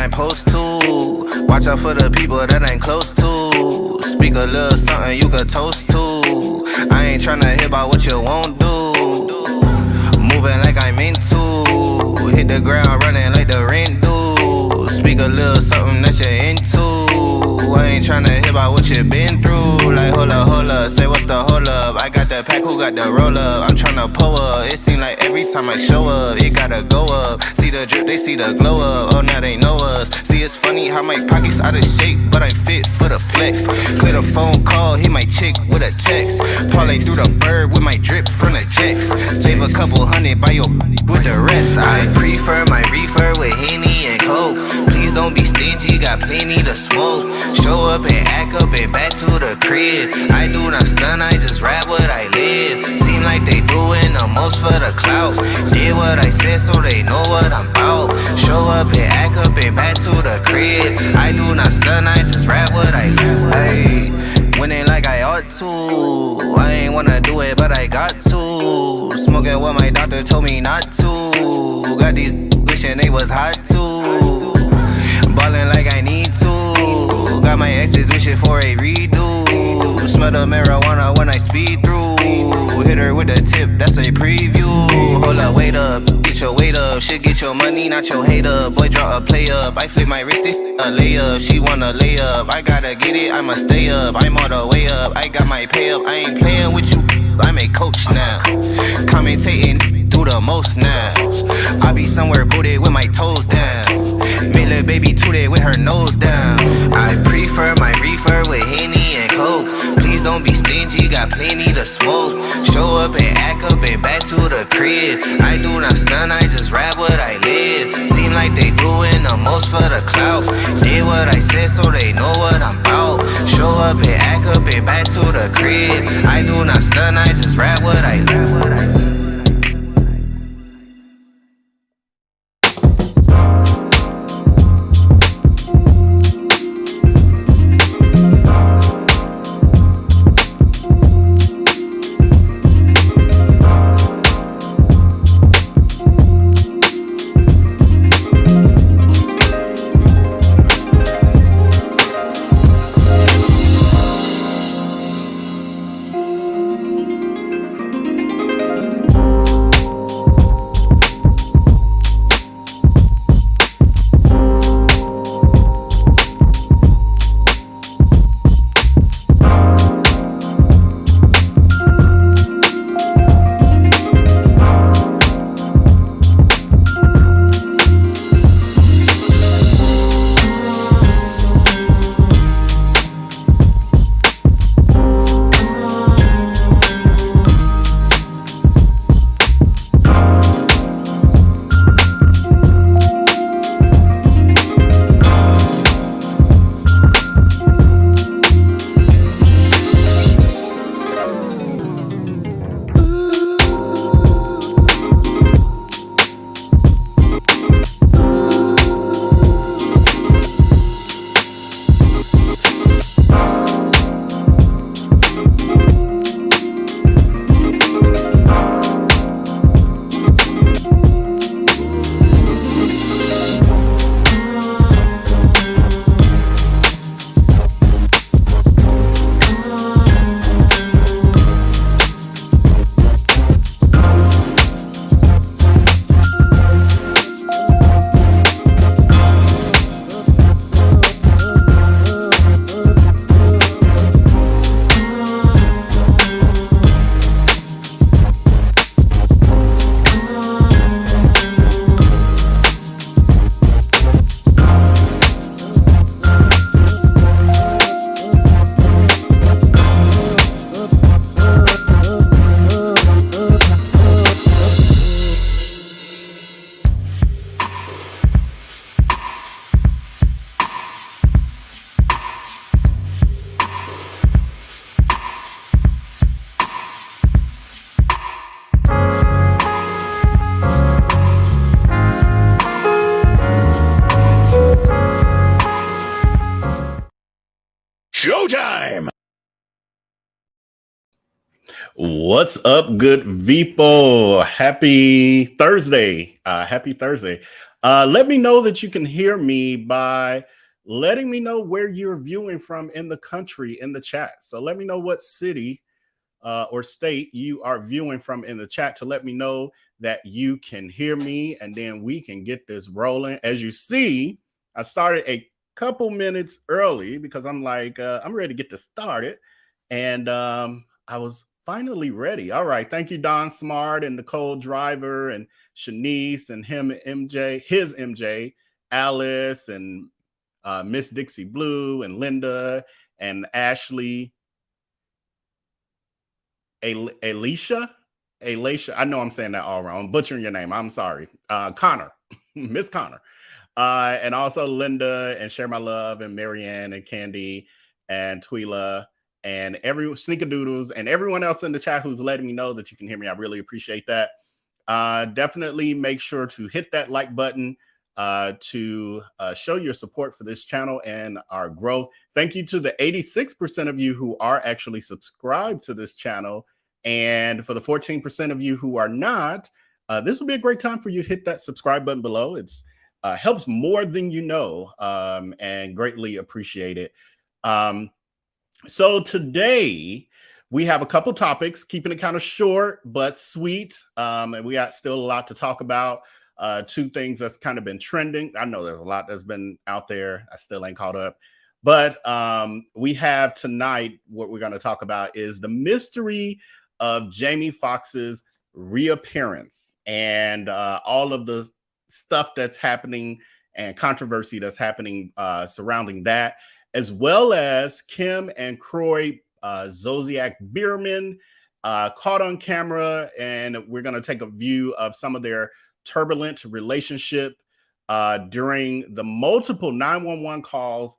ain't supposed to. Watch out for the people that ain't close to. Speak a little something you could toast to. I ain't tryna hear about what you won't do. Moving like I'm into. Hit the ground running like the rent do. Speak a little something that you're into. I ain't tryna hear about what you been through. Like hold up, say what's the hold up. I got the pack, who got the roll up? I'm tryna pull up. It seem like every time I show up, it gotta go up. See the drip, they see the glow up. Oh now they know us. See it's funny how my pockets out of shape, but I'm fit for the flex. Clear the phone call, hit my chick with a text. Parlay through the bird with my drip from the jacks. Save a couple hundred by your with the rest. I prefer my reefer with Henny and Coke. Please don't be stingy, got plenty to smoke. Show up and act up and back to the crib. I do not stun, I just rap what I live. Seem like they doing the most for the clout. Did what I said so they know what I'm about. Show up and act up and back to the crib. I do not stun, I just rap what I live. Ayy, winning like I ought to. I ain't wanna do it, but I got to. Smoking what my doctor told me not to. Got these wishing they was hot too. Ballin' like I need to. Got my exes wishing for a redo. Smell the marijuana when I speed through. Hit her with a tip, that's a preview. Hold up, wait up, get your weight up. Shit, get your money, not your hater. Boy, draw a play up. I flip my wrist, a layup. She wanna lay up. I gotta get it, I'ma stay up. I'm all the way up. I got my pay up. I ain't playing with you. I'm a coach now. Commentating, do the most now. I be somewhere booted with my toes down. Made little baby tooted with her nose down. I prefer my reefer with Henny and Coke. Please don't be stingy, got plenty to smoke. Show up and act up and back to the crib. I do not stun, I just rap what I live. Seem like they doing the most for the clout. Did what I said so they know what I'm about. Show up and act up and back to the crib. I do not stun, I just rap what I live. Showtime! What's up, good people? Happy Thursday. Happy Thursday. Let me know that you can hear me by letting me know where you're viewing from in the country in the chat. So let me know what city or state you are viewing from in the chat to let me know that you can hear me, and then we can get this rolling. As you see, I started a couple minutes early because I'm like, I'm ready to get this started. And I was finally ready. All right. Thank you, Don Smart and Nicole Driver and Shanice and him, MJ, his MJ, Alice and Miss Dixie Blue and Linda and Ashley. Alicia, I know I'm saying that all wrong. I'm butchering your name. I'm sorry. Connor, Miss Connor. And also Linda and Share My Love and Marianne and Candy and Twila and every Sneakerdoodles and everyone else in the chat who's letting me know that you can hear me. I really appreciate that. Definitely make sure to hit that like button to show your support for this channel and our growth. Thank you to the 86% of you who are actually subscribed to this channel. And for the 14% of you who are not, this would be a great time for you to hit that subscribe button below. It's helps more than you know, and greatly appreciate it. So today we have a couple topics, keeping it kind of short but sweet. And we got still a lot to talk about. Two things that's kind of been trending. I know there's a lot that's been out there. I still ain't caught up. But we have tonight, what we're going to talk about is the mystery of Jamie Foxx's reappearance and all of the stuff that's happening and controversy that's happening surrounding that, as well as Kim and Kroy Zolciak-biermann caught on camera. And we're going to take a view of some of their turbulent relationship during the multiple 911 calls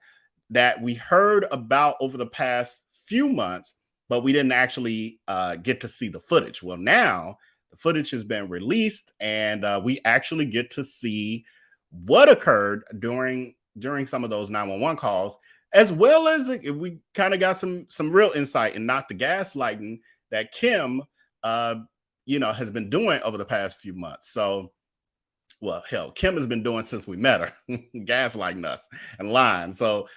that we heard about over the past few months, but we didn't actually get to see the footage. Well, now the footage has been released, and we actually get to see what occurred during some of those 911 calls, as well as we kind of got some real insight and not the gaslighting that Kim has been doing over the past few months. So, well, hell, Kim has been doing since we met her, gaslighting us and lying. So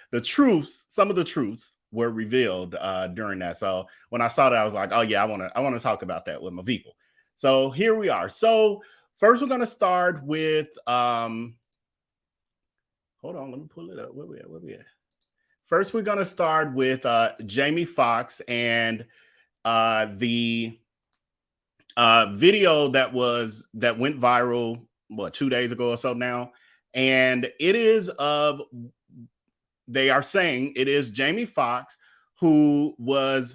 some of the truths were revealed during that. So when I saw that, I was like, oh yeah, I want to talk about that with my people. So here we are. So first we're going to start with, hold on, let me pull it up. Where we at? First, we're going to start with Jamie Foxx and the video that went viral, 2 days ago or so now. And they are saying it is Jamie Foxx who was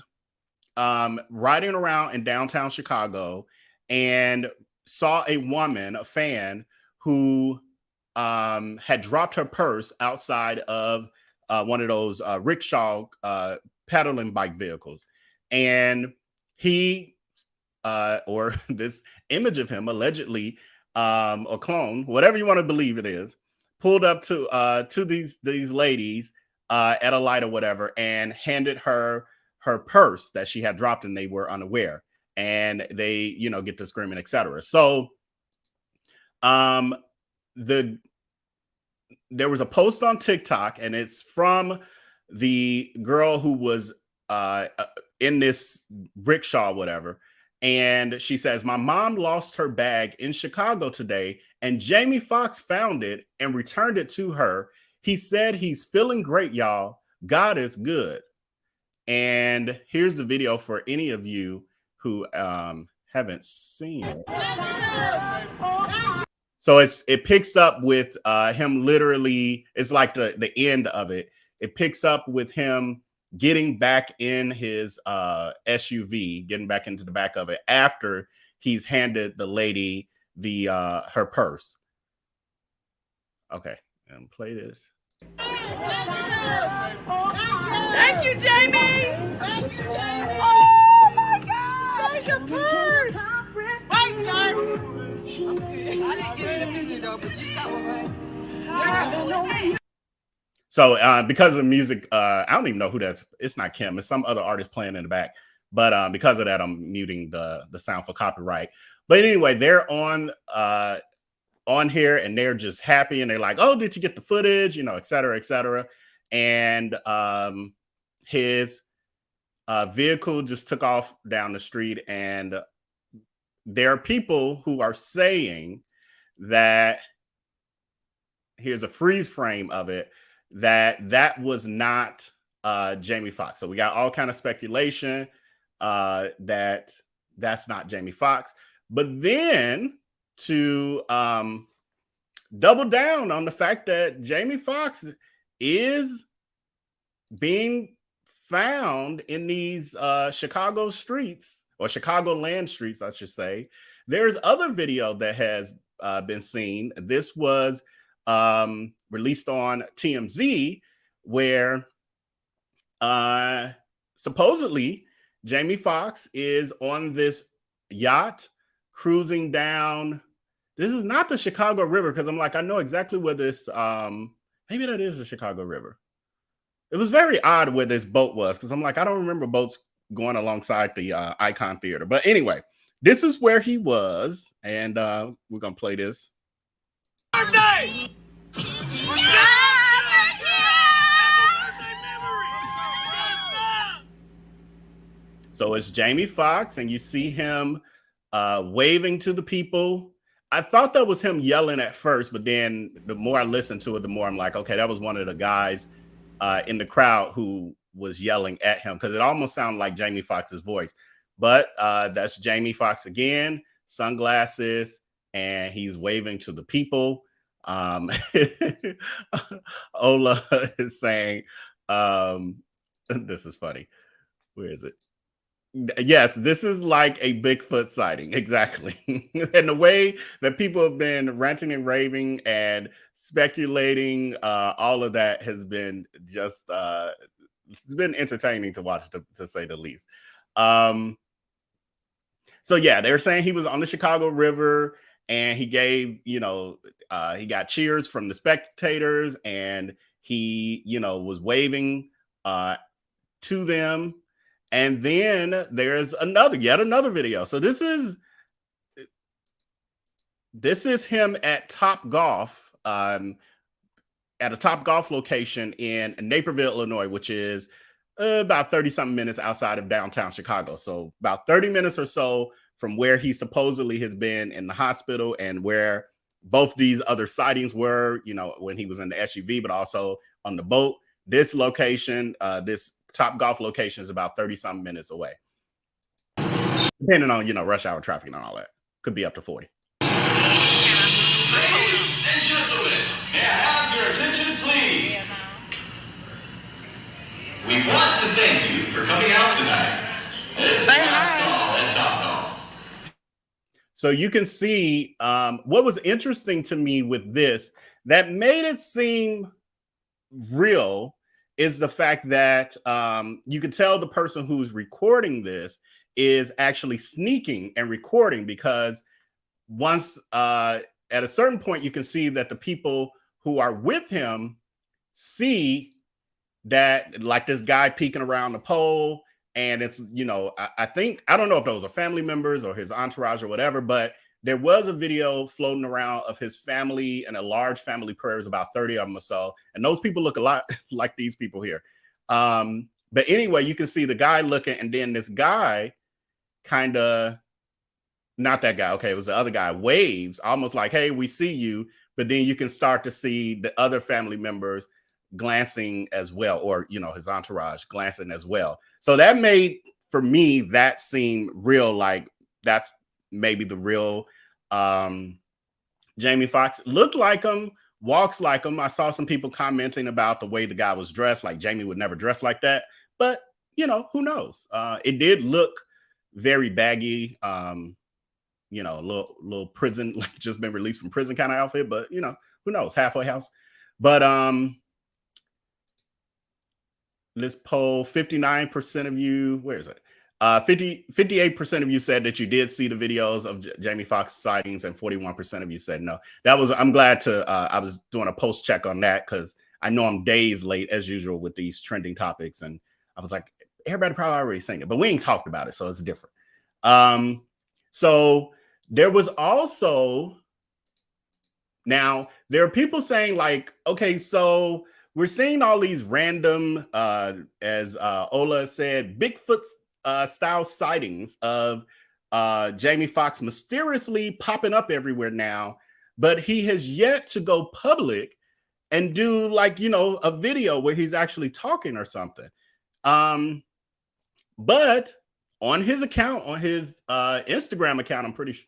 riding around in downtown Chicago and saw a woman, a fan, who had dropped her purse outside of one of those rickshaw pedaling bike vehicles. And he, or this image of him allegedly, or clone, whatever you want to believe it is, pulled up to these ladies at a light or whatever and handed her purse that she had dropped, and they were unaware, and they get to screaming, etc. So there was a post on TikTok, and it's from the girl who was in this rickshaw, whatever. And she says, my mom lost her bag in Chicago today, and Jamie Foxx found it and returned it to her. He said he's feeling great, y'all. God is good. And here's the video for any of you who haven't seen it. So it picks up with him literally, it's like the end of it. It picks up with him getting back in his SUV, getting back into the back of it after he's handed the lady her purse. Okay, and play this. Thank you, Jamie. Thank you, Jamie. Oh my God! Such a purse. Wait, sir. Okay. I didn't get in the picture though, but you got one. So because of the music, I don't even know who that's. It's not Kim. It's some other artist playing in the back. But because of that, I'm muting the sound for copyright. But anyway, they're on on here, and they're just happy, and they're like, "Oh, did you get the footage?" You know, et cetera, et cetera. And his vehicle just took off down the street, and there are people who are saying that, here's a freeze frame of it, that was not Jamie Foxx. So we got all kind of speculation that that's not Jamie Foxx. But then to double down on the fact that Jamie Foxx is being found in these Chicago streets, or Chicagoland streets, I should say, there's other video that has been seen. This was released on TMZ, where supposedly Jamie Foxx is on this yacht cruising down. This is not the Chicago River, because I'm like, I know exactly where this, maybe that is the Chicago River. It was very odd where this boat was, because I'm like, I don't remember boats going alongside the Icon Theater. But anyway, this is where he was, and we're going to play this. Birthday! So it's Jamie Foxx, and you see him waving to the people. I thought that was him yelling at first, but then the more I listened to it, the more I'm like, okay, that was one of the guys in the crowd who was yelling at him, because it almost sounded like Jamie Foxx's voice. But that's Jamie Foxx again, sunglasses, and he's waving to the people. Ola is saying, this is funny. Where is it? Yes, this is like a Bigfoot sighting. Exactly. And the way that people have been ranting and raving and speculating, all of that has been just, it's been entertaining to watch, to say the least. So yeah, they're saying he was on the Chicago River, and he gave, you know, he got cheers from the spectators, and he, you know, was waving to them. And then there's yet another video. So this is him at Top Golf, at a Top Golf location in Naperville, Illinois, which is about 30-something minutes outside of downtown Chicago. So about 30 minutes or so from where he supposedly has been in the hospital, and where both these other sightings were, you know, when he was in the SUV, but also on the boat. This location, this Top Golf location, is about 30-something minutes away. Depending on, you know, rush hour traffic and all that. Could be up to 40. Ladies and gentlemen, may I have your attention, please? We want to thank you for coming out tonight. It's the last call at Top Golf. So you can see what was interesting to me with this that made it seem real is the fact that you could tell the person who's recording this is actually sneaking and recording, because once at a certain point, you can see that the people who are with him see that, like, this guy peeking around the pole, and it's, you know, I think, I don't know if those are family members or his entourage or whatever, but there was a video floating around of his family, and a large family prayer. There's about 30 of them or so. And those people look a lot like these people here. But anyway, you can see the guy looking, and then this guy kind of, not that guy, okay, it was the other guy, waves almost like, hey, we see you. But then you can start to see the other family members glancing as well, or, you know, his entourage glancing as well. So that made, for me, that seem real, like that's maybe the real Jamie Foxx. Looked like him, walks like him. I saw some people commenting about the way the guy was dressed, like Jamie would never dress like that. But, you know, who knows? It did look very baggy, you know, a little prison, like just been released from prison kind of outfit. But, you know, who knows? Halfway house. But this poll, 59% of you, where is it? 58% of you said that you did see the videos of Jamie Foxx sightings, and 41% of you said no. That was, I'm glad to, I was doing a post check on that, because I know I'm days late as usual with these trending topics. And I was like, everybody probably already seen it, but we ain't talked about it, so it's different. So there was also Now, there are people saying like, okay, so we're seeing all these random, as Ola said, Bigfoot style sightings of Jamie Foxx mysteriously popping up everywhere now, but he has yet to go public and do like, you know, a video where he's actually talking or something. But on his account, on his Instagram account, I'm pretty sure,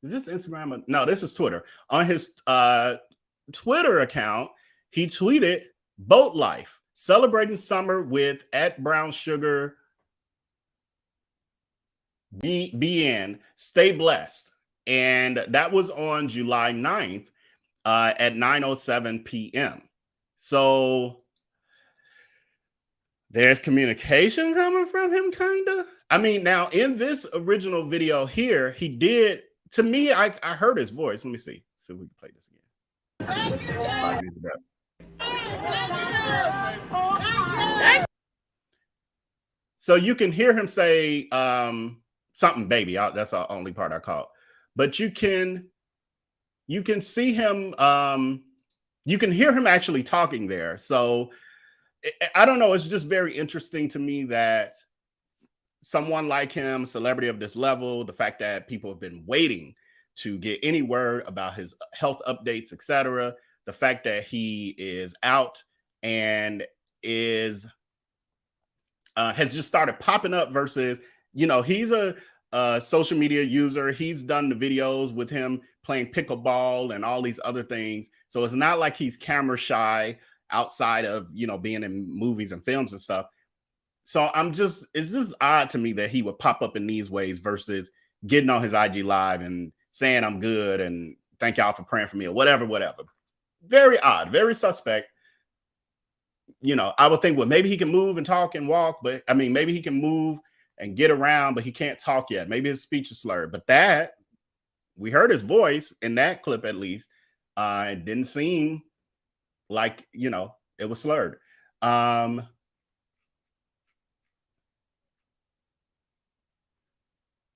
is this Instagram? No, this is Twitter. On his Twitter account, he tweeted boat life, celebrating summer with @brownsugar BN, stay blessed. And that was on July 9th at 9:07 p.m. So there's communication coming from him, kind of. I mean, now in this original video here, he did, to me, I heard his voice. Let me see. See if we can play this again. So you can hear him say something, baby. That's the only part I caught. But you can see him, you can hear him actually talking there. So I don't know. It's just very interesting to me that someone like him, celebrity of this level, the fact that people have been waiting to get any word about his health updates, etc., the fact that he is out and is has just started popping up versus, you know, he's a social media user. He's done the videos with him playing pickleball and all these other things. So it's not like he's camera shy outside of, you know, being in movies and films and stuff. So it's just odd to me that he would pop up in these ways versus getting on his IG live and saying I'm good and thank y'all for praying for me or whatever. Very odd, very suspect. You know, I would think, well, maybe he can move and talk and walk, but I mean, maybe he can move and get around, but he can't talk yet. Maybe his speech is slurred, but that we heard his voice in that clip, at least. It didn't seem like, you know, it was slurred.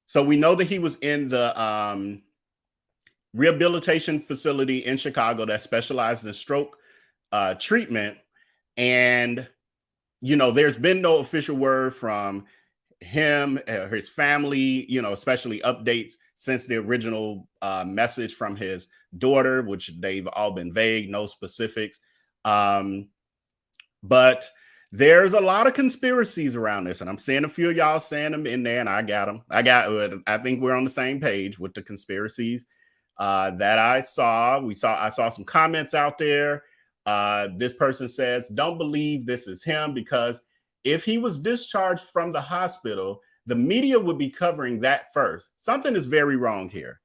So we know that he was in the rehabilitation facility in Chicago that specialized in stroke treatment. And, you know, there's been no official word from him, his family, you know, especially updates since the original message from his daughter, which they've all been vague, no specifics. But there's a lot of conspiracies around this, and I'm seeing a few of y'all saying them in there, and I got them. I think we're on the same page with the conspiracies that I saw. I saw some comments out there. This person says, don't believe this is him because if he was discharged from the hospital, the media would be covering that first. Something is very wrong here.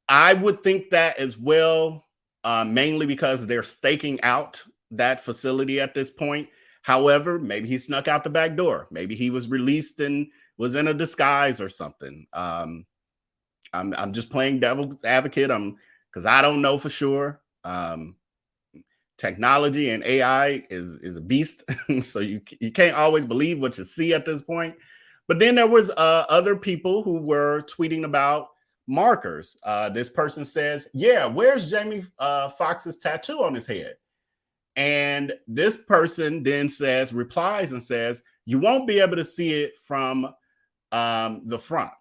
I would think that as well, mainly because they're staking out that facility at this point. However, maybe he snuck out the back door. Maybe he was released and was in a disguise or something. I'm just playing devil's advocate. Because I don't know for sure. Technology and AI is a beast, so you can't always believe what you see at this point. But then there was other people who were tweeting about markers. This person says, "Yeah, where's Jamie Foxx's tattoo on his head?" And this person then replies and says, "You won't be able to see it from the front."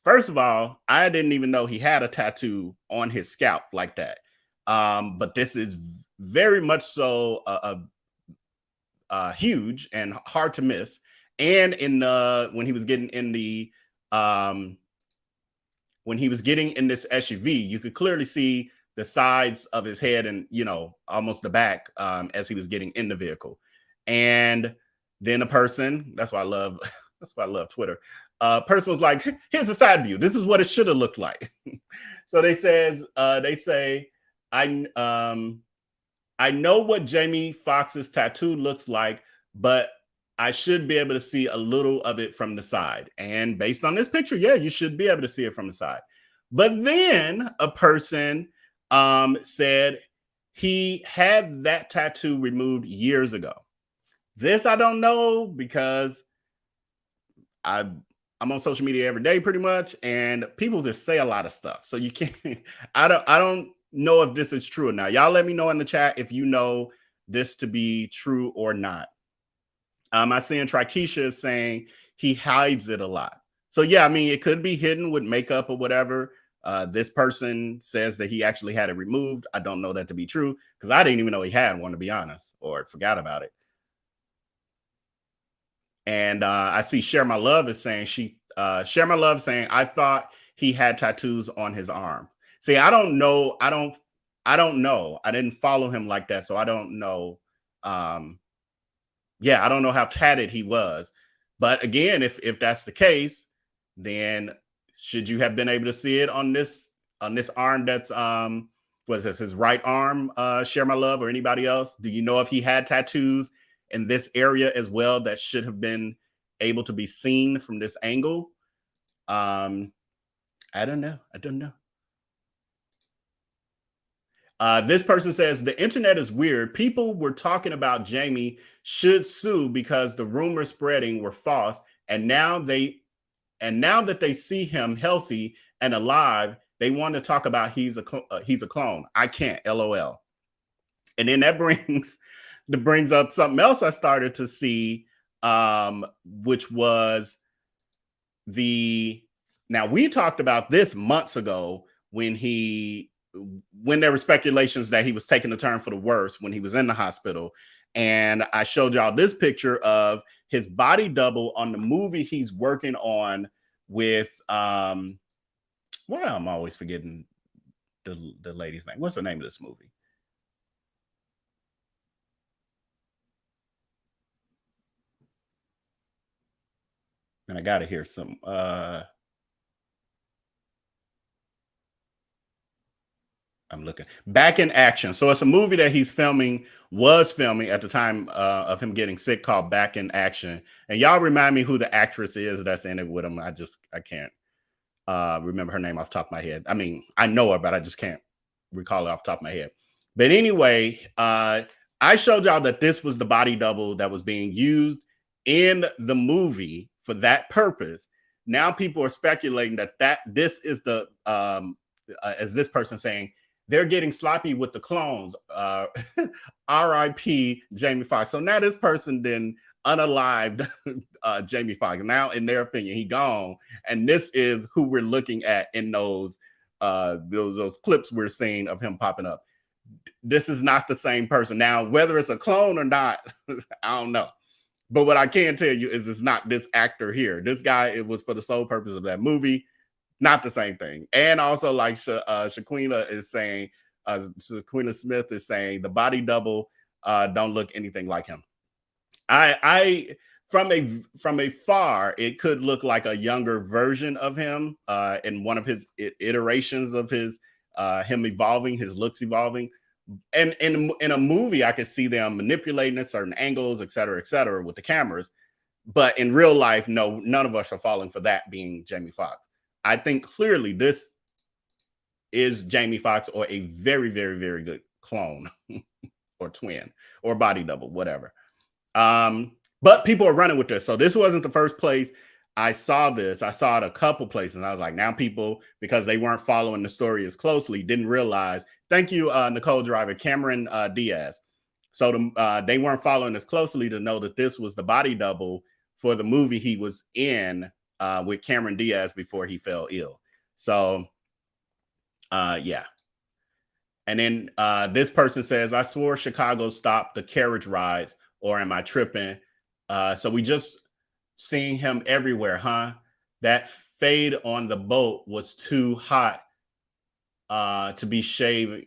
First of all, I didn't even know he had a tattoo on his scalp like that. But this is very much so huge and hard to miss. And when he was getting in the this SUV, you could clearly see the sides of his head and, you know, almost the back as he was getting in the vehicle. And then a person, that's why I love Twitter. Person was like, here's a side view. This is what it should have looked like. So they say, I know what Jamie Foxx's tattoo looks like, but I should be able to see a little of it from the side. And based on this picture, yeah, you should be able to see it from the side. But then a person said he had that tattoo removed years ago. This I don't know because I I'm on social media every day pretty much, and people just say a lot of stuff. So you can't, I don't know if this is true or not. Y'all let me know in the chat if you know this to be true or not. I see Trikeisha is saying he hides it a lot. So yeah, I mean, it could be hidden with makeup or whatever. This person says that he actually had it removed. I don't know that to be true because I didn't even know he had one, to be honest, or forgot about it. And I see Share My Love is saying Share My Love saying, I thought he had tattoos on his arm. See, I don't know. I don't know. I didn't follow him like that. So I don't know. Yeah, I don't know how tatted he was. But again, if that's the case, then should you have been able to see it on this arm that's what is this, his right arm, Share My Love, or anybody else? Do you know if he had tattoos in this area as well that should have been able to be seen from this angle? I don't know. This person says the internet is weird. People were talking about Jamie should sue because the rumors spreading were false, and now that they see him healthy and alive, they want to talk about he's a clone. I can't. LOL. And then that brings up something else I started to see, which was now we talked about this months ago when there were speculations that he was taking a turn for the worse when he was in the hospital. And I showed y'all this picture of his body double on the movie he's working on with, I'm always forgetting the lady's name. What's the name of this movie? And I got to hear some, I'm looking. Back in Action. So it's a movie that was filming at the time of him getting sick, called Back in Action. And y'all remind me who the actress is that's in it with him. I can't remember her name off the top of my head. I mean, I know her, but I just can't recall it off the top of my head. But anyway, I showed y'all that this was the body double that was being used in the movie for that purpose. Now people are speculating that this is the, as this person saying, they're getting sloppy with the clones. R.I.P. Jamie Foxx. So now this person then unalived Jamie Foxx. Now, in their opinion, he gone. And this is who we're looking at in those clips we're seeing of him popping up. This is not the same person. Now, whether it's a clone or not, I don't know. But what I can tell you is it's not this actor here. This guy, it was for the sole purpose of that movie. Not the same thing. And also, like Shaquina is saying, Shaquina Smith is saying, the body double don't look anything like him. I from afar, it could look like a younger version of him in one of his iterations of his him evolving, his looks evolving. And in a movie, I could see them manipulating at certain angles, et cetera, with the cameras. But in real life, no, none of us are falling for that being Jamie Foxx. I think clearly this is Jamie Foxx, or a very, very, very good clone or twin or body double, whatever. But people are running with this. So this wasn't the first place I saw this. I saw it a couple places. And I was like, now people, because they weren't following the story as closely, didn't realize. Thank you, Nicole Driver, Cameron Diaz. So they weren't following as closely to know that this was the body double for the movie he was in with Cameron Diaz before he fell ill. So, yeah. And then this person says, I swore Chicago stopped the carriage rides, or am I tripping? So we just seeing him everywhere, huh? That fade on the boat was too hot to be shaved.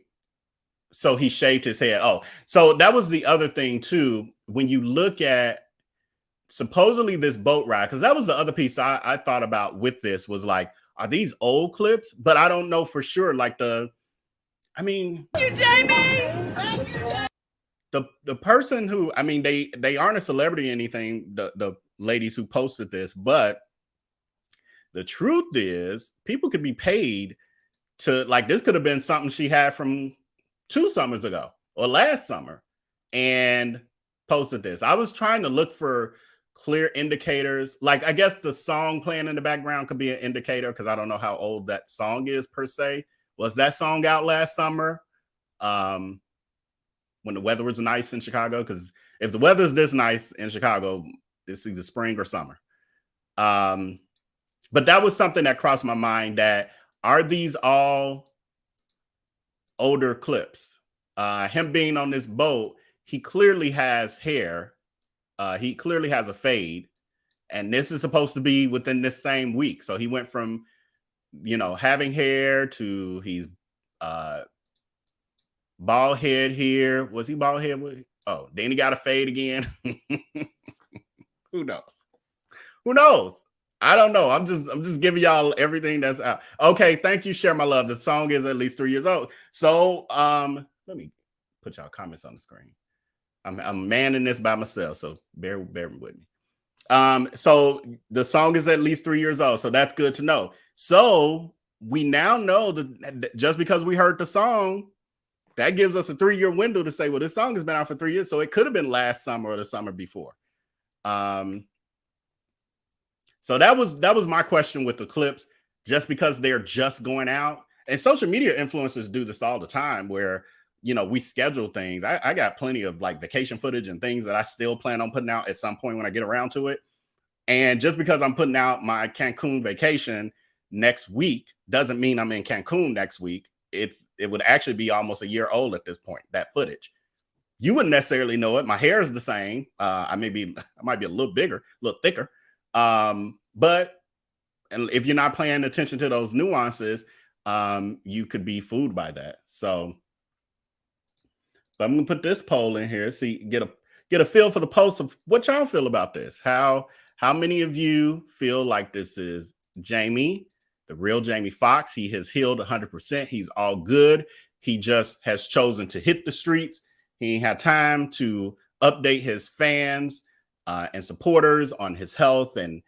So he shaved his head. Oh, so that was the other thing too. When you look at supposedly this boat ride, because that was the other piece I thought about with this, was like, are these old clips? But I don't know for sure. Like Thank you, Jamie. Thank you, Jamie. The person who, they aren't a celebrity or anything, the ladies who posted this, but the truth is people could be paid to, like, this could have been something she had from 2 summers ago or last summer and posted this. I was trying to look for clear indicators. Like, I guess the song playing in the background could be an indicator, because I don't know how old that song is per se. Was that song out last summer when the weather was nice in Chicago? Because if the weather's this nice in Chicago, it's either spring or summer. But that was something that crossed my mind, that are these all older clips? Him being on this boat, he clearly has hair. He clearly has a fade. And this is supposed to be within this same week. So he went from, you know, having hair to he's bald head here. Was he bald head? Oh, then he got a fade again. Who knows? Who knows? I don't know. I'm just giving y'all everything that's out. Okay, thank you, Share My Love. The song is at least 3 years old. So let me put y'all comments on the screen. I'm manning this by myself, so bear with me. So the song is at least 3 years old, so that's good to know. So we now know that just because we heard the song, that gives us a 3-year window to say, well, this song has been out for 3 years, so it could have been last summer or the summer before. So that was my question with the clips, just because they're just going out. And social media influencers do this all the time, where, you know, we schedule things. I got plenty of like vacation footage and things that I still plan on putting out at some point when I get around to it. And just because I'm putting out my Cancun vacation next week doesn't mean I'm in Cancun next week. It would actually be almost a year old at this point, that footage. You wouldn't necessarily know it. My hair is the same. I might be a little bigger, a little thicker. But and if you're not paying attention to those nuances, you could be fooled by that. So, but I'm gonna put this poll in here, see, get a feel for the pulse of what y'all feel about this. How many of you feel like this is Jamie, the real Jamie Foxx? He has healed 100%. He's all good. He just has chosen to hit the streets. He ain't had time to update his fans and supporters on his health and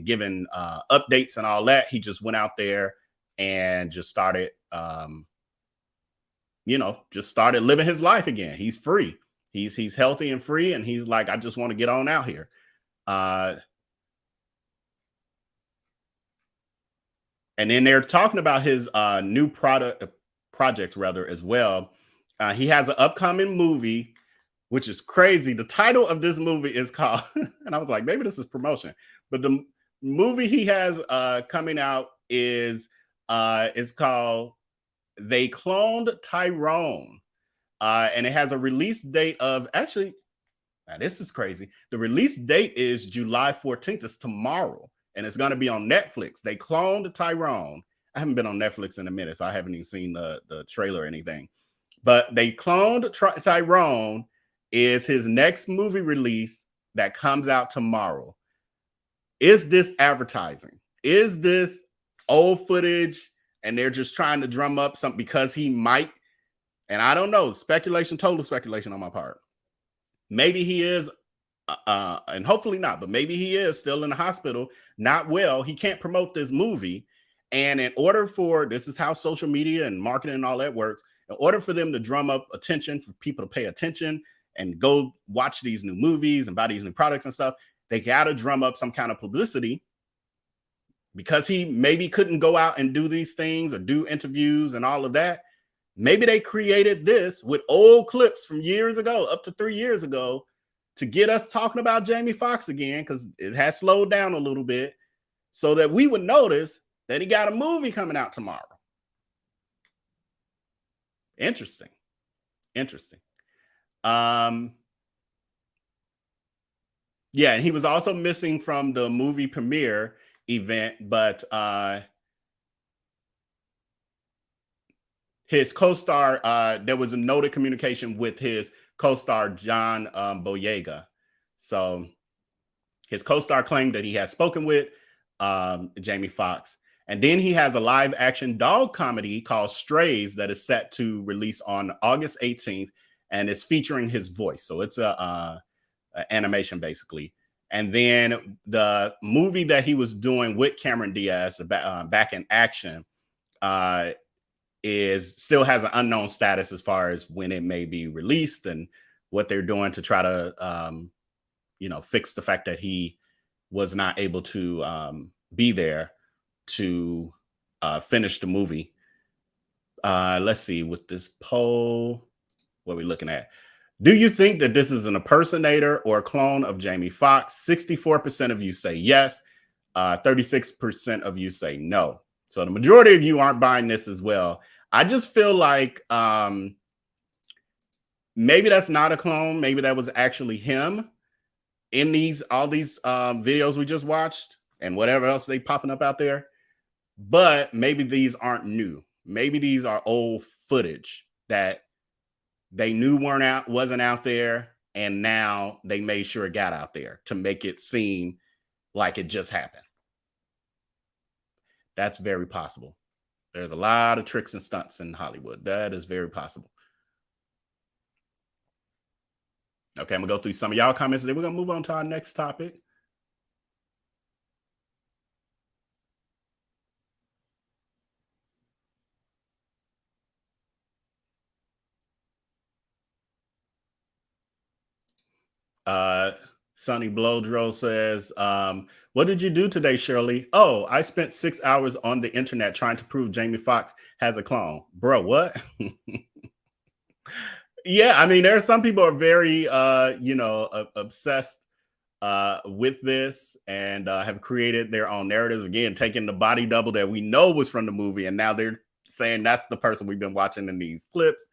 giving updates and all that. He just went out there and just started, just started living his life again. He's free. He's healthy and free. And he's like, I just want to get on out here. And then they're talking about his new projects as well. He has an upcoming movie, which is crazy. The title of this movie is called, and I was like, maybe this is promotion, but the movie he has coming out is called They Cloned Tyrone. And it has a release date of, actually, now this is crazy. The release date is July 14th. It's tomorrow. And it's going to be on Netflix. They Cloned Tyrone. I haven't been on Netflix in a minute, so I haven't even seen the trailer or anything. But They Cloned Tyrone is his next movie release that comes out tomorrow. Is this advertising? Is this old footage and they're just trying to drum up something because he might? And I don't know. Speculation, total speculation on my part. Maybe he is, and hopefully not, but maybe he is still in the hospital, not well. He can't promote this movie. And in order for, this is how social media and marketing and all that works, in order for them to drum up attention, for people to pay attention and go watch these new movies and buy these new products and stuff, they got to drum up some kind of publicity. Because he maybe couldn't go out and do these things or do interviews and all of that, maybe they created this with old clips from years ago, up to 3 years ago, to get us talking about Jamie Foxx again, because it has slowed down a little bit, so that we would notice that he got a movie coming out tomorrow. Interesting. Yeah, and he was also missing from the movie premiere event, but his co-star, there was a noted communication with his co-star John Boyega. So his co-star claimed that he has spoken with Jamie Foxx. And then he has a live action dog comedy called Strays that is set to release on August 18th, and it's featuring his voice. So it's a animation basically. And then the movie that he was doing with Cameron Diaz, Back in Action, still has an unknown status as far as when it may be released and what they're doing to try to fix the fact that he was not able to be there to finish the movie. Let's see, with this poll, what are we looking at? Do you think that this is an impersonator or a clone of Jamie Foxx? 64% of you say yes. 36% of you say no. So the majority of you aren't buying this as well. I just feel like maybe that's not a clone. Maybe that was actually him in all these videos we just watched and whatever else they popping up out there. But maybe these aren't new. Maybe these are old footage that they knew wasn't out there, and now they made sure it got out there to make it seem like it just happened. That's very possible. There's a lot of tricks and stunts in Hollywood. That is very possible. Okay, I'm gonna go through some of y'all comments, and then we're gonna move on to our next topic. Sonny Blowdro says, what did you do today, Shirley? Oh, I spent 6 hours on the internet trying to prove Jamie Foxx has a clone. Bro, what? Yeah, I mean, there are some people are very, obsessed with this and have created their own narratives. Again, taking the body double that we know was from the movie, and now they're saying that's the person we've been watching in these clips.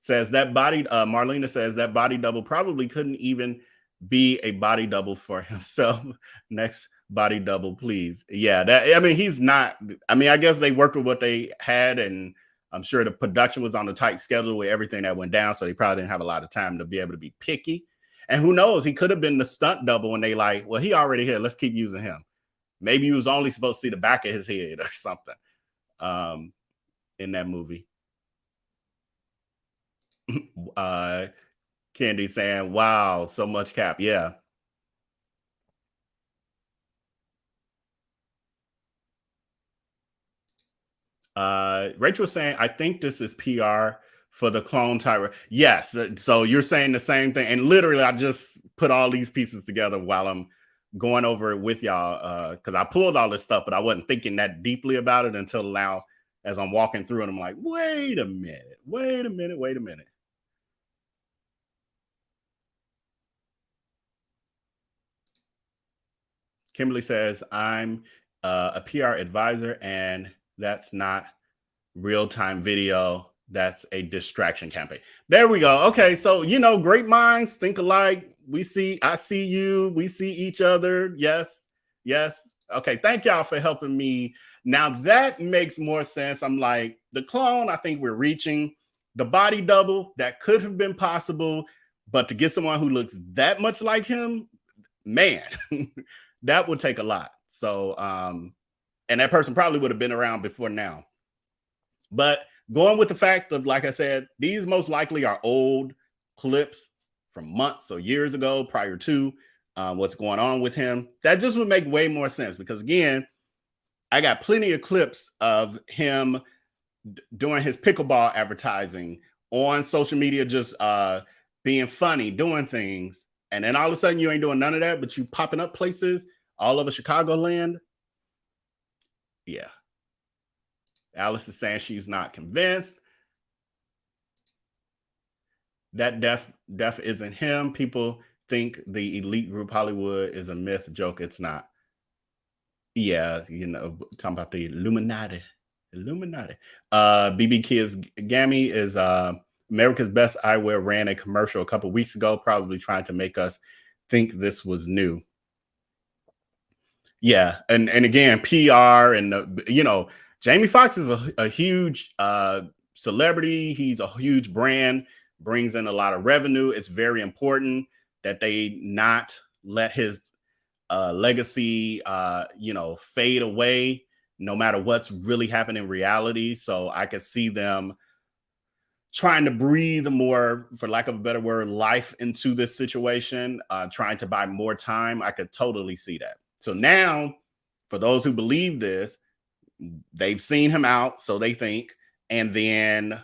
Says that Marlena says that body double probably couldn't even be a body double for himself. Next body double, please. Yeah, he's not. I mean, I guess they worked with what they had, and I'm sure the production was on a tight schedule with everything that went down, so they probably didn't have a lot of time to be able to be picky. And who knows, he could have been the stunt double, and they like, well, he already here. Let's keep using him. Maybe he was only supposed to see the back of his head or something in that movie. Candy saying, wow, so much cap. Yeah. Rachel was saying, I think this is PR for the clone Tyra. Yes. So you're saying the same thing. And literally, I just put all these pieces together while I'm going over it with y'all. Because I pulled all this stuff, but I wasn't thinking that deeply about it until now as I'm walking through it. I'm like, wait a minute. Kimberly says, I'm a PR advisor, and that's not real-time video. That's a distraction campaign. There we go. Okay, so, great minds think alike. I see you. We see each other. Yes. Okay, thank y'all for helping me. Now, that makes more sense. I'm like, the clone, I think we're reaching. The body double, that could have been possible. But to get someone who looks that much like him, man, that would take a lot. So, and that person probably would have been around before now. But going with the fact of, like I said, these most likely are old clips from months or years ago prior to what's going on with him. That just would make way more sense because, again, I got plenty of clips of him doing his pickleball advertising on social media, just being funny, doing things. And then all of a sudden you ain't doing none of that, but you popping up places all over Chicagoland. Yeah. Alice is saying she's not convinced. That deaf isn't him. People think the elite group Hollywood is a myth joke. It's not. Yeah, talking about the Illuminati. BB Kids Gammy is America's Best Eyewear ran a commercial a couple weeks ago, probably trying to make us think this was new. Yeah, and again, PR and Jamie Foxx is a huge celebrity. He's a huge brand, brings in a lot of revenue. It's very important that they not let his legacy, fade away, no matter what's really happening in reality. So I could see them trying to breathe more, for lack of a better word, life into this situation, trying to buy more time. I could totally see that. So now, for those who believe this, they've seen him out, so they think, and then,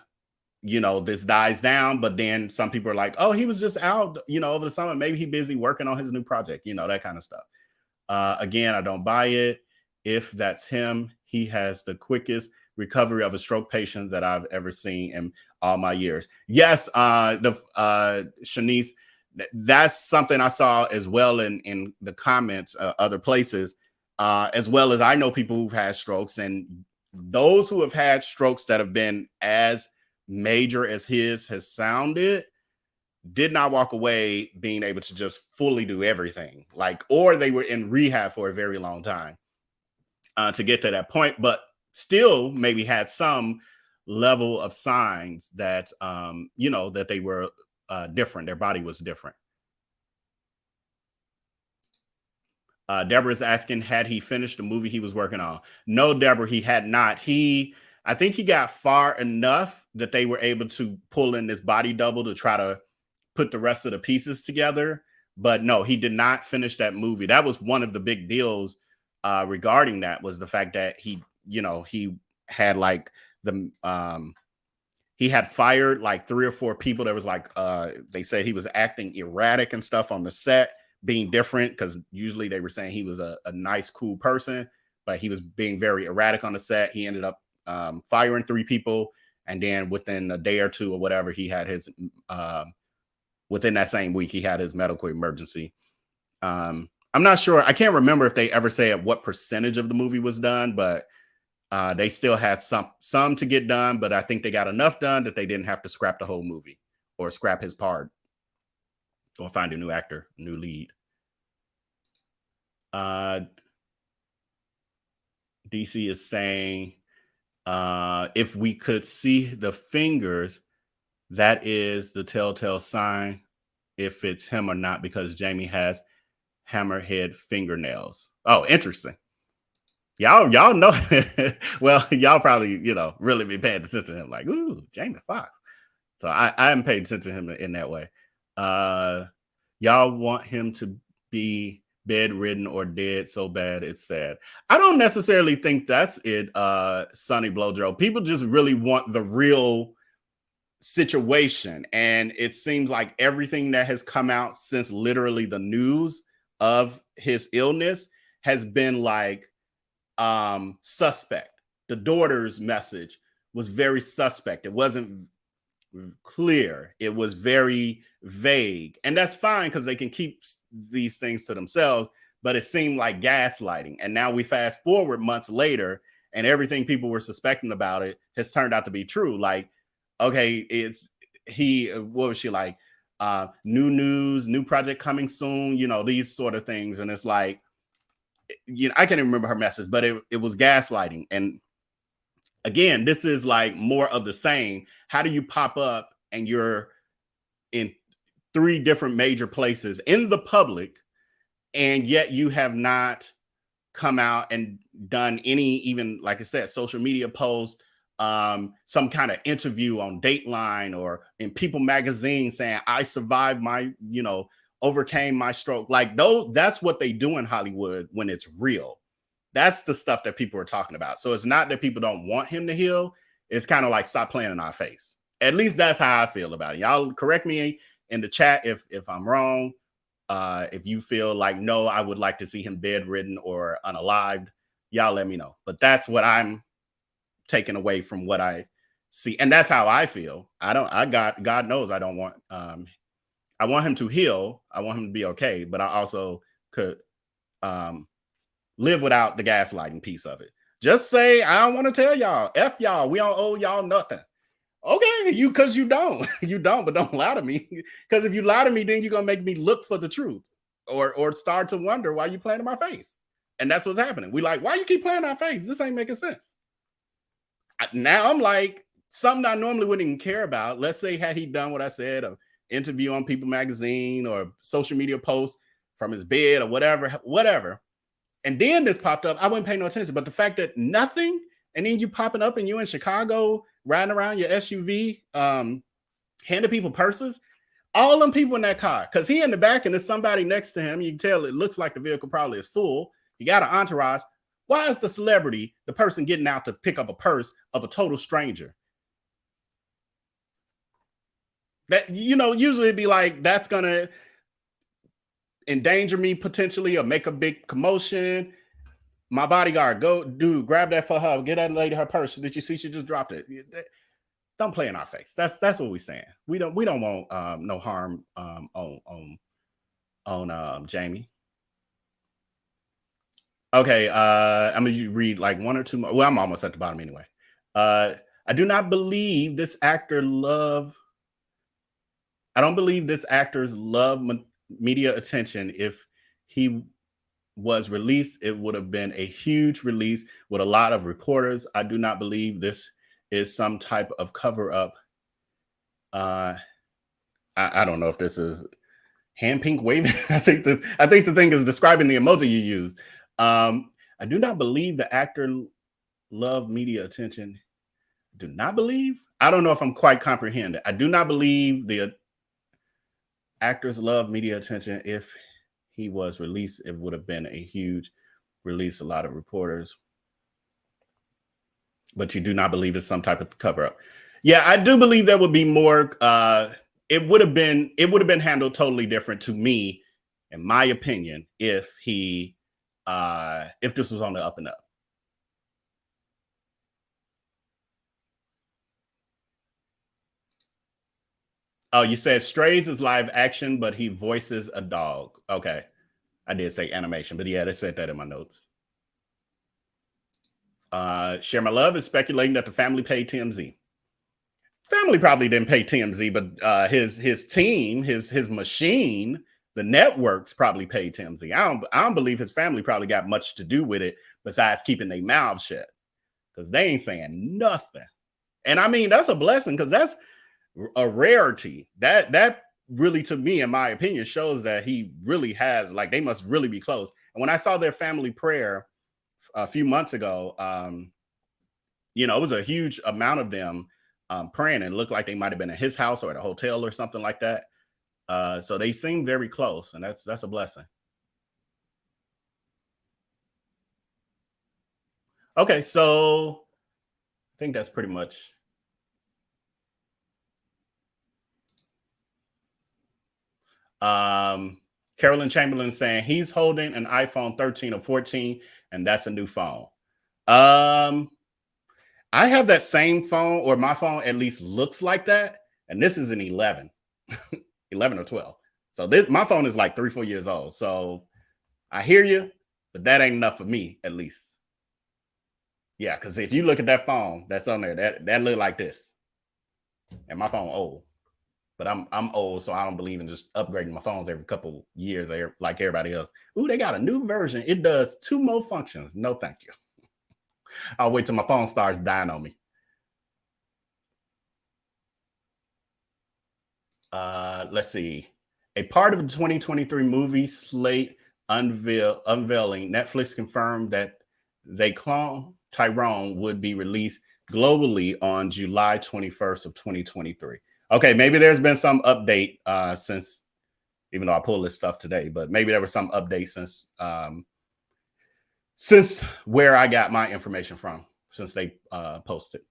this dies down, but then some people are like, oh, he was just out, over the summer. Maybe he's busy working on his new project, that kind of stuff. Again, I don't buy it. If that's him, he has the quickest recovery of a stroke patient that I've ever seen in all my years. Yes, Shanice, that's something I saw as well in the comments, other places, as well as I know people who've had strokes, and those who have had strokes that have been as major as his has sounded did not walk away being able to just fully do everything, or they were in rehab for a very long time to get to that point, but still maybe had some level of signs that that they were different, their body was different. Deborah's asking, had he finished the movie he was working on? No, Deborah, he had not. I think he got far enough that they were able to pull in this body double to try to put the rest of the pieces together. But no, he did not finish that movie. That was one of the big deals regarding that, was the fact that he had he had fired 3 or 4 people. There was they said he was acting erratic and stuff on the set, being different, because usually they were saying he was a nice, cool person, but he was being very erratic on the set. He ended up firing 3 people, and then within a day or two or whatever, he had his within that same week, he had his medical emergency. I'm not sure. I can't remember if they ever said what percentage of the movie was done, but they still had some to get done. But I think they got enough done that they didn't have to scrap the whole movie or scrap his part or find a new actor, new lead. DC is saying, if we could see the fingers, that is the telltale sign if it's him or not, because Jamie has hammerhead fingernails. Oh, interesting. Y'all know. Well, y'all probably, really be paying attention to him, like, ooh, Jamie Foxx. So I haven't paid attention to him in that way. Y'all want him to be bedridden or dead so bad it's sad. I don't necessarily think that's it, Sonny Blowdro. People just really want the real situation, and it seems like everything that has come out since literally the news of his illness has been suspect. The daughter's message was very suspect. It wasn't clear. It was very vague, and that's fine because they can keep these things to themselves, but it seemed like gaslighting. And now we fast forward months later, and everything people were suspecting about it has turned out to be true. Okay, what was she like? New news, new project coming soon, these sort of things. And it's I can't even remember her message, but it was gaslighting. And again, this is more of the same. How do you pop up and you're in 3 different major places in the public, and yet you have not come out and done any, even, like I said, social media posts, some kind of interview on Dateline or in People magazine saying, I survived my, overcame my stroke. That's what they do in Hollywood when it's real. That's the stuff that people are talking about. So it's not that people don't want him to heal. It's kind of stop playing in our face. At least that's how I feel about it. Y'all correct me in the chat if I'm wrong. If you feel no, I would like to see him bedridden or unalived, y'all let me know. But that's what I'm taken away from what I see, and that's how I feel. God knows I don't want I want him to heal. I want him to be okay, but I also could live without the gaslighting piece of it. Just say, I don't want to tell y'all, F y'all, we don't owe y'all nothing. Okay, because you don't, but don't lie to me. Because if you lie to me, then you're gonna make me look for the truth or start to wonder why you playing in my face. And that's what's happening. We why you keep playing in our face? This ain't making sense. Now I'm something I normally wouldn't even care about. Let's say had he done what I said, an interview on People magazine or social media post from his bed or whatever. And then this popped up, I wouldn't pay no attention. But the fact that nothing, and then you popping up and you in Chicago riding around your SUV, handing people purses, all them people in that car, because he in the back and there's somebody next to him. You can tell it looks like the vehicle probably is full. You got an entourage. Why is the celebrity, the person getting out to pick up a purse of a total stranger? That, you know, usually it'd be like, that's gonna endanger me potentially or make a big commotion. My bodyguard, go, dude, grab that for her. Get that lady her purse. Did you see she just dropped it? Don't play in our face. That's what we're saying. We don't want no harm on Jamie. Okay, I'm gonna read like one or two more. Well, I'm almost at the bottom anyway. I do not believe this actor I don't believe this actor's love media attention. If he was released, it would have been a huge release with a lot of reporters. I do not believe this is some type of cover up. I don't know if this is hand pink waving. I think the thing is describing the emoji you use. I do not believe the actor loved media attention. Do not believe. I don't know if I'm quite comprehending. I do not believe the actors love media attention. If he was released, it would have been a huge release. A lot of reporters. But you do not believe it's some type of cover up. Yeah, I do believe there would be more. It would have been handled totally different to me, in my opinion, if this was on the up and up. Oh, you said Strays is live action, but he voices a dog. Okay. I did say animation, but yeah, they said that in my notes. Share My Love is speculating that the family paid TMZ. Family probably didn't pay TMZ, but his team, his machine, the networks probably paid TMZ. I don't believe his family probably got much to do with it besides keeping their mouths shut, because they ain't saying nothing. And I mean, that's a blessing, because that's a rarity. That really, to me, in my opinion, shows that he really has, like, they must really be close. And when I saw their family prayer a few months ago, you know, it was a huge amount of them praying, and looked like they might have been at his house or at a hotel or something like that. So they seem very close, and that's a blessing. Okay, so I think that's pretty much. Carolyn Chamberlain saying he's holding an iPhone 13 or 14, and that's a new phone. I have that same phone, or my phone at least looks like that, and this is an 11, 11 or 12. So my phone is like 3-4 years old. So I hear you, but that ain't enough for me, at least. Yeah, because if you look at that phone that's on there, that look like this, and my phone old. But I'm old, so I don't believe in just upgrading my phones every couple years like everybody else. Ooh, they got a new version. It does 2 more functions. No, thank you. I'll wait till my phone starts dying on me. Let's see. A part of the 2023 movie slate unveiling, Netflix confirmed that they clone Tyrone would be released globally on July 21st of 2023. Okay, maybe there's been some update since, even though I pulled this stuff today, but maybe there was some update since where I got my information from, since they posted.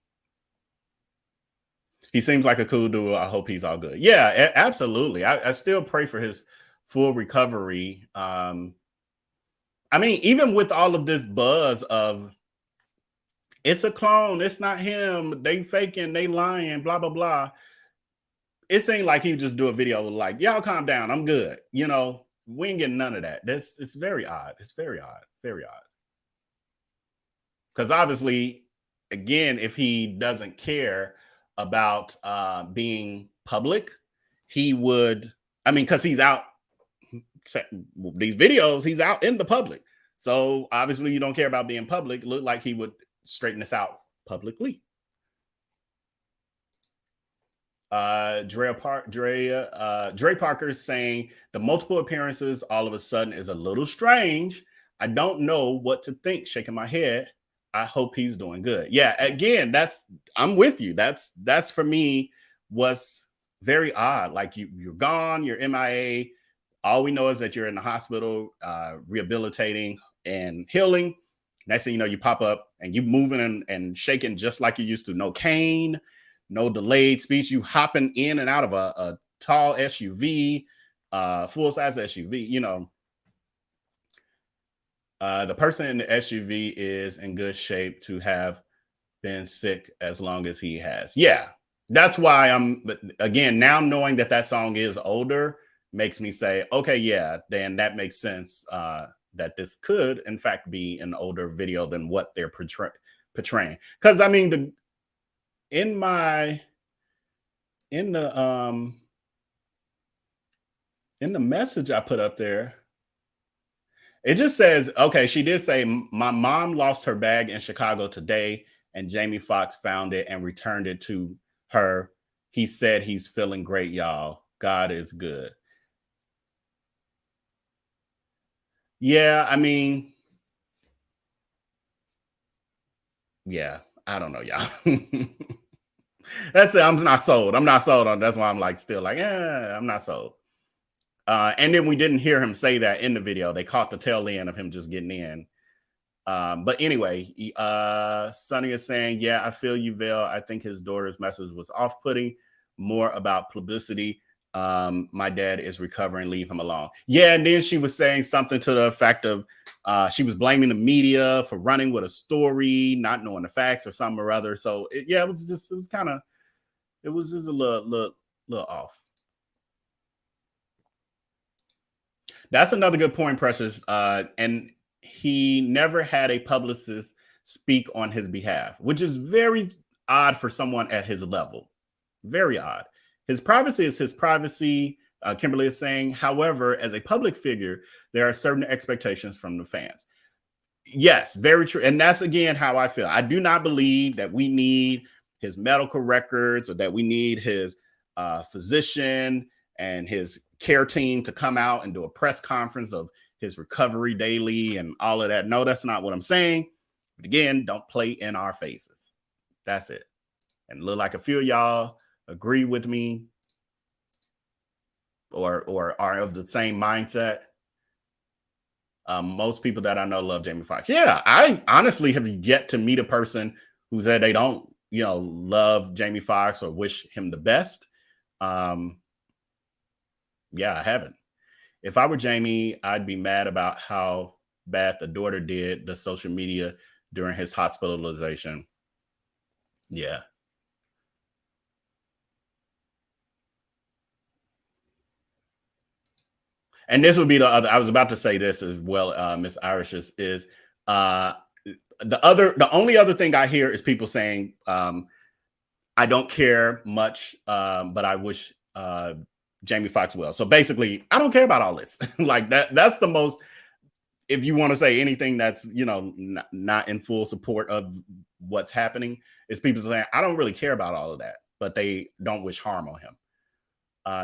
He seems like a cool dude. I hope he's all good. Yeah, absolutely. I still pray for his full recovery. I mean, even with all of this buzz of it's a clone, it's not him, they faking, they lying, blah, blah, blah. It seemed like he would just do a video like, y'all calm down, I'm good. You know, we ain't getting none of that. It's very odd. It's very odd. Very odd. Because obviously, again, if he doesn't care about being public, he would, I mean, because he's out, these videos, he's out in the public. So obviously you don't care about being public. Look like he would straighten this out publicly. Dre Parker is saying the multiple appearances all of a sudden is a little strange. I don't know what to think. Shaking my head. I hope he's doing good. Yeah, again, I'm with you. That's for me was very odd. Like you're gone, you're MIA. All we know is that you're in the hospital, rehabilitating and healing. Next thing you know, you pop up and you moving and shaking just like you used to. No cane, no delayed speech. You hopping in and out of a tall SUV, full-size SUV, you know. The person in the SUV is in good shape to have been sick as long as he has. Yeah, that's why but again, now knowing that that song is older makes me say, okay, yeah, then that makes sense that this could in fact be an older video than what they're portraying. Because I mean, in the message I put up there, it just says, okay, she did say, my mom lost her bag in Chicago today, and Jamie Foxx found it and returned it to her. He said he's feeling great, y'all. God is good. Yeah, I mean, yeah, I don't know, y'all. That's it. I'm not sold. I'm not sold on. That's why I'm like still like, I'm not sold. And then we didn't hear him say that in the video. They caught the tail end of him just getting in. But anyway, Sonny is saying, yeah, I feel you, Vail. I think his daughter's message was off-putting, more about publicity. My dad is recovering, leave him alone. Yeah, and then she was saying something to the effect of she was blaming the media for running with a story, not knowing the facts or something or other. So yeah, it was just a little off. That's another good point, Precious. And he never had a publicist speak on his behalf, which is very odd for someone at his level. Very odd. His privacy is his privacy, Kimberly is saying. However, as a public figure, there are certain expectations from the fans. Yes, very true. And that's, again, how I feel. I do not believe that we need his medical records or that we need his physician and his care team to come out and do a press conference of his recovery daily and all of that. No, that's not what I'm saying. But again, don't play in our faces. That's it. And look like a few of y'all agree with me or are of the same mindset. Most people that I know love Jamie Foxx. Yeah, I honestly have yet to meet a person who said they don't, love Jamie Foxx or wish him the best. Yeah, I haven't. If I were Jamie, I'd be mad about how bad the daughter did the social media during his hospitalization. Yeah. And this would be the other, I was about to say this as well, Miss Irish, is the only other thing I hear is people saying, I don't care much, but I wish Jamie Foxx well. So basically, I don't care about all this. Like that's the most, if you want to say anything that's, not in full support of what's happening, is people saying, I don't really care about all of that, but they don't wish harm on him.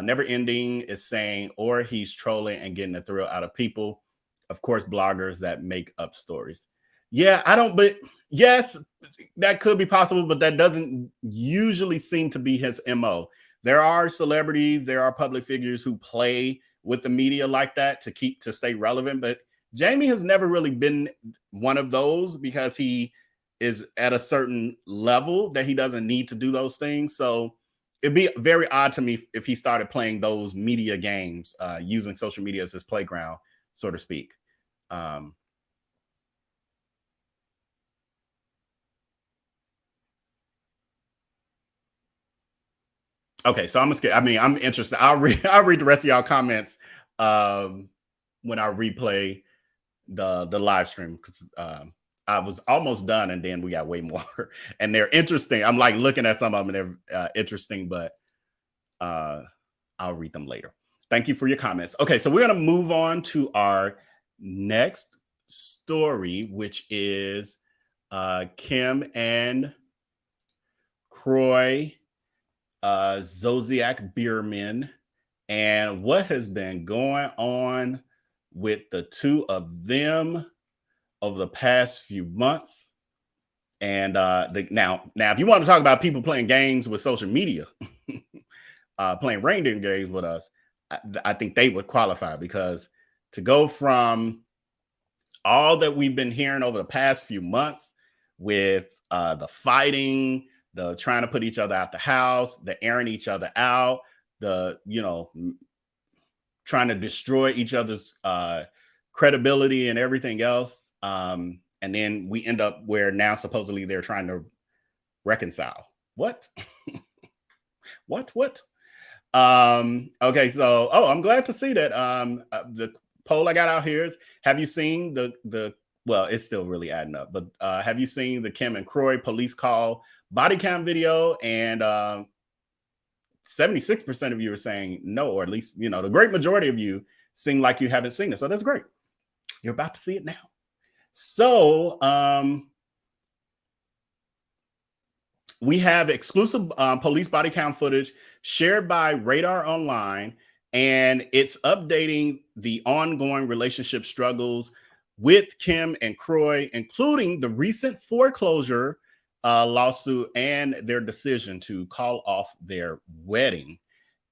Never Ending is saying, or he's trolling and getting a thrill out of people. Of course, bloggers that make up stories. Yeah, but yes, that could be possible, but that doesn't usually seem to be his MO. There are celebrities, there are public figures who play with the media like that to stay relevant. But Jamie has never really been one of those because he is at a certain level that he doesn't need to do those things. So it'd be very odd to me if he started playing those media games, using social media as his playground, so to speak. Okay, so I'm interested. I'll read the rest of y'all comments when I replay the live stream, because I was almost done and then we got way more and they're interesting. I'm like looking at some of them and they're interesting, but I'll read them later. Thank you for your comments. Okay, so we're going to move on to our next story, which is Kim and Kroy Zolciak-biermann and what has been going on with the two of them over the past few months. And now, if you want to talk about people playing games with social media, playing reindeer games with us, I think they would qualify, because to go from all that we've been hearing over the past few months with the fighting, the trying to put each other out the house, the airing each other out, the, trying to destroy each other's credibility and everything else. And then we end up where now supposedly they're trying to reconcile. What? What? Okay, so I'm glad to see that. The poll I got out here is, have you seen the well, it's still really adding up, but have you seen the Kim and Kroy police call body cam video? And 76% of you are saying no, or at least, the great majority of you seem like you haven't seen it. So that's great. You're about to see it now. So we have exclusive police body cam footage shared by Radar Online, and it's updating the ongoing relationship struggles with Kim and Kroy, including the recent foreclosure lawsuit and their decision to call off their wedding.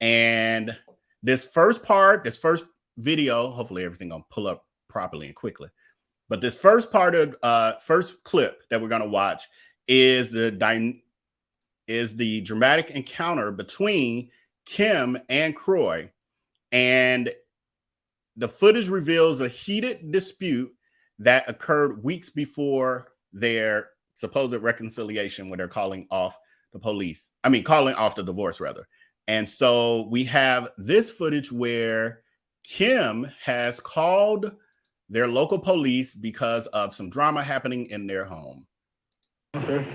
And this first video, hopefully everything gonna pull up properly and quickly. But this first part of first clip that we're gonna watch is the dramatic encounter between Kim and Kroy, and the footage reveals a heated dispute that occurred weeks before their supposed reconciliation, where they're calling off the divorce rather. And so we have this footage where Kim has called their local police because of some drama happening in their home. Okay.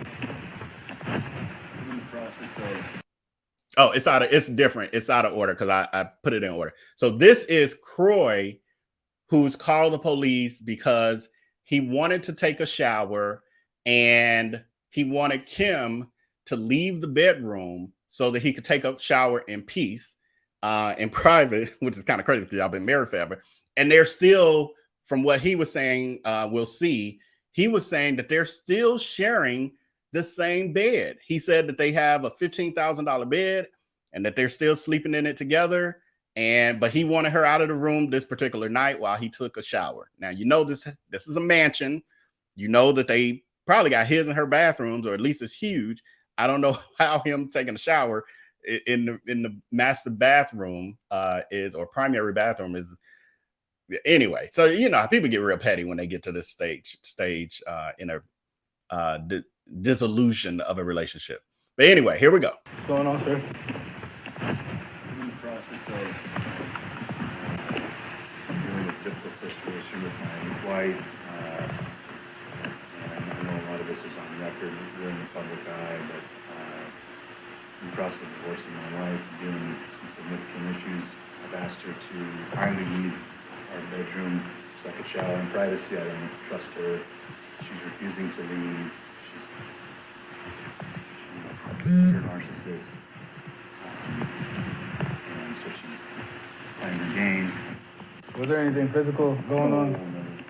Oh, it's different. It's out of order because I put it in order. So this is Kroy, who's called the police because he wanted to take a shower and he wanted Kim to leave the bedroom so that he could take a shower in peace, in private, which is kind of crazy because y'all been married forever. And they're still, from what he was saying, we'll see, he was saying that they're still sharing the same bed. He said that they have a $15,000 bed and that they're still sleeping in it together. But he wanted her out of the room this particular night while he took a shower. Now, this is a mansion. You know that they probably got his and her bathrooms, or at least it's huge. I don't know how him taking a shower in the master bathroom or primary bathroom is. Anyway, so people get real petty when they get to this stage in a dissolution of a relationship. But anyway, here we go. What's going on, sir? I'm in the process of dealing with a difficult situation with my wife. And I know a lot of this is on record, we're in the public eye, but in the process of divorcing my wife, dealing with some significant issues. I've asked her to kindly leave our bedroom so I could shower in privacy. I don't trust her. She's refusing to leave. She's a narcissist. And so she's playing her games. Was there anything physical going on? No,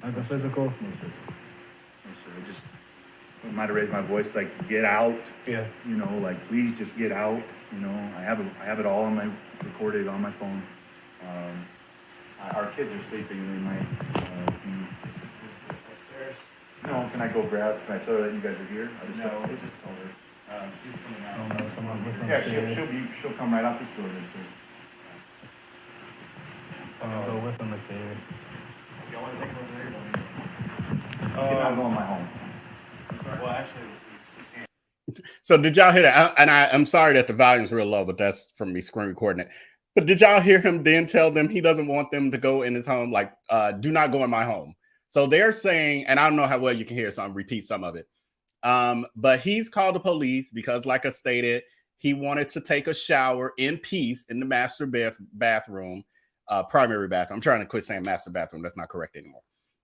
Like a physical? No, sir. I just might have raised my voice, like, get out. Yeah. Like, please just get out. I have it all on my recorded on my phone. Our kids are sleeping in my upstairs. No, can I go grab? Can I tell her that you guys are here? I just told her. She's coming out. Yeah, she'll come right out this door. Go with them, I say. You want to take her over there? She's not going to my home. Well, actually. So did y'all hear that? And I'm sorry that the volume's real low, but that's from me screen recording it. But did y'all hear him then tell them he doesn't want them to go in his home? Like, do not go in my home. So they're saying, and I don't know how well you can hear, so I'm repeat some of it. But he's called the police because, like I stated, he wanted to take a shower in peace in the master bathroom, primary bathroom. I'm trying to quit saying master bathroom. That's not correct anymore.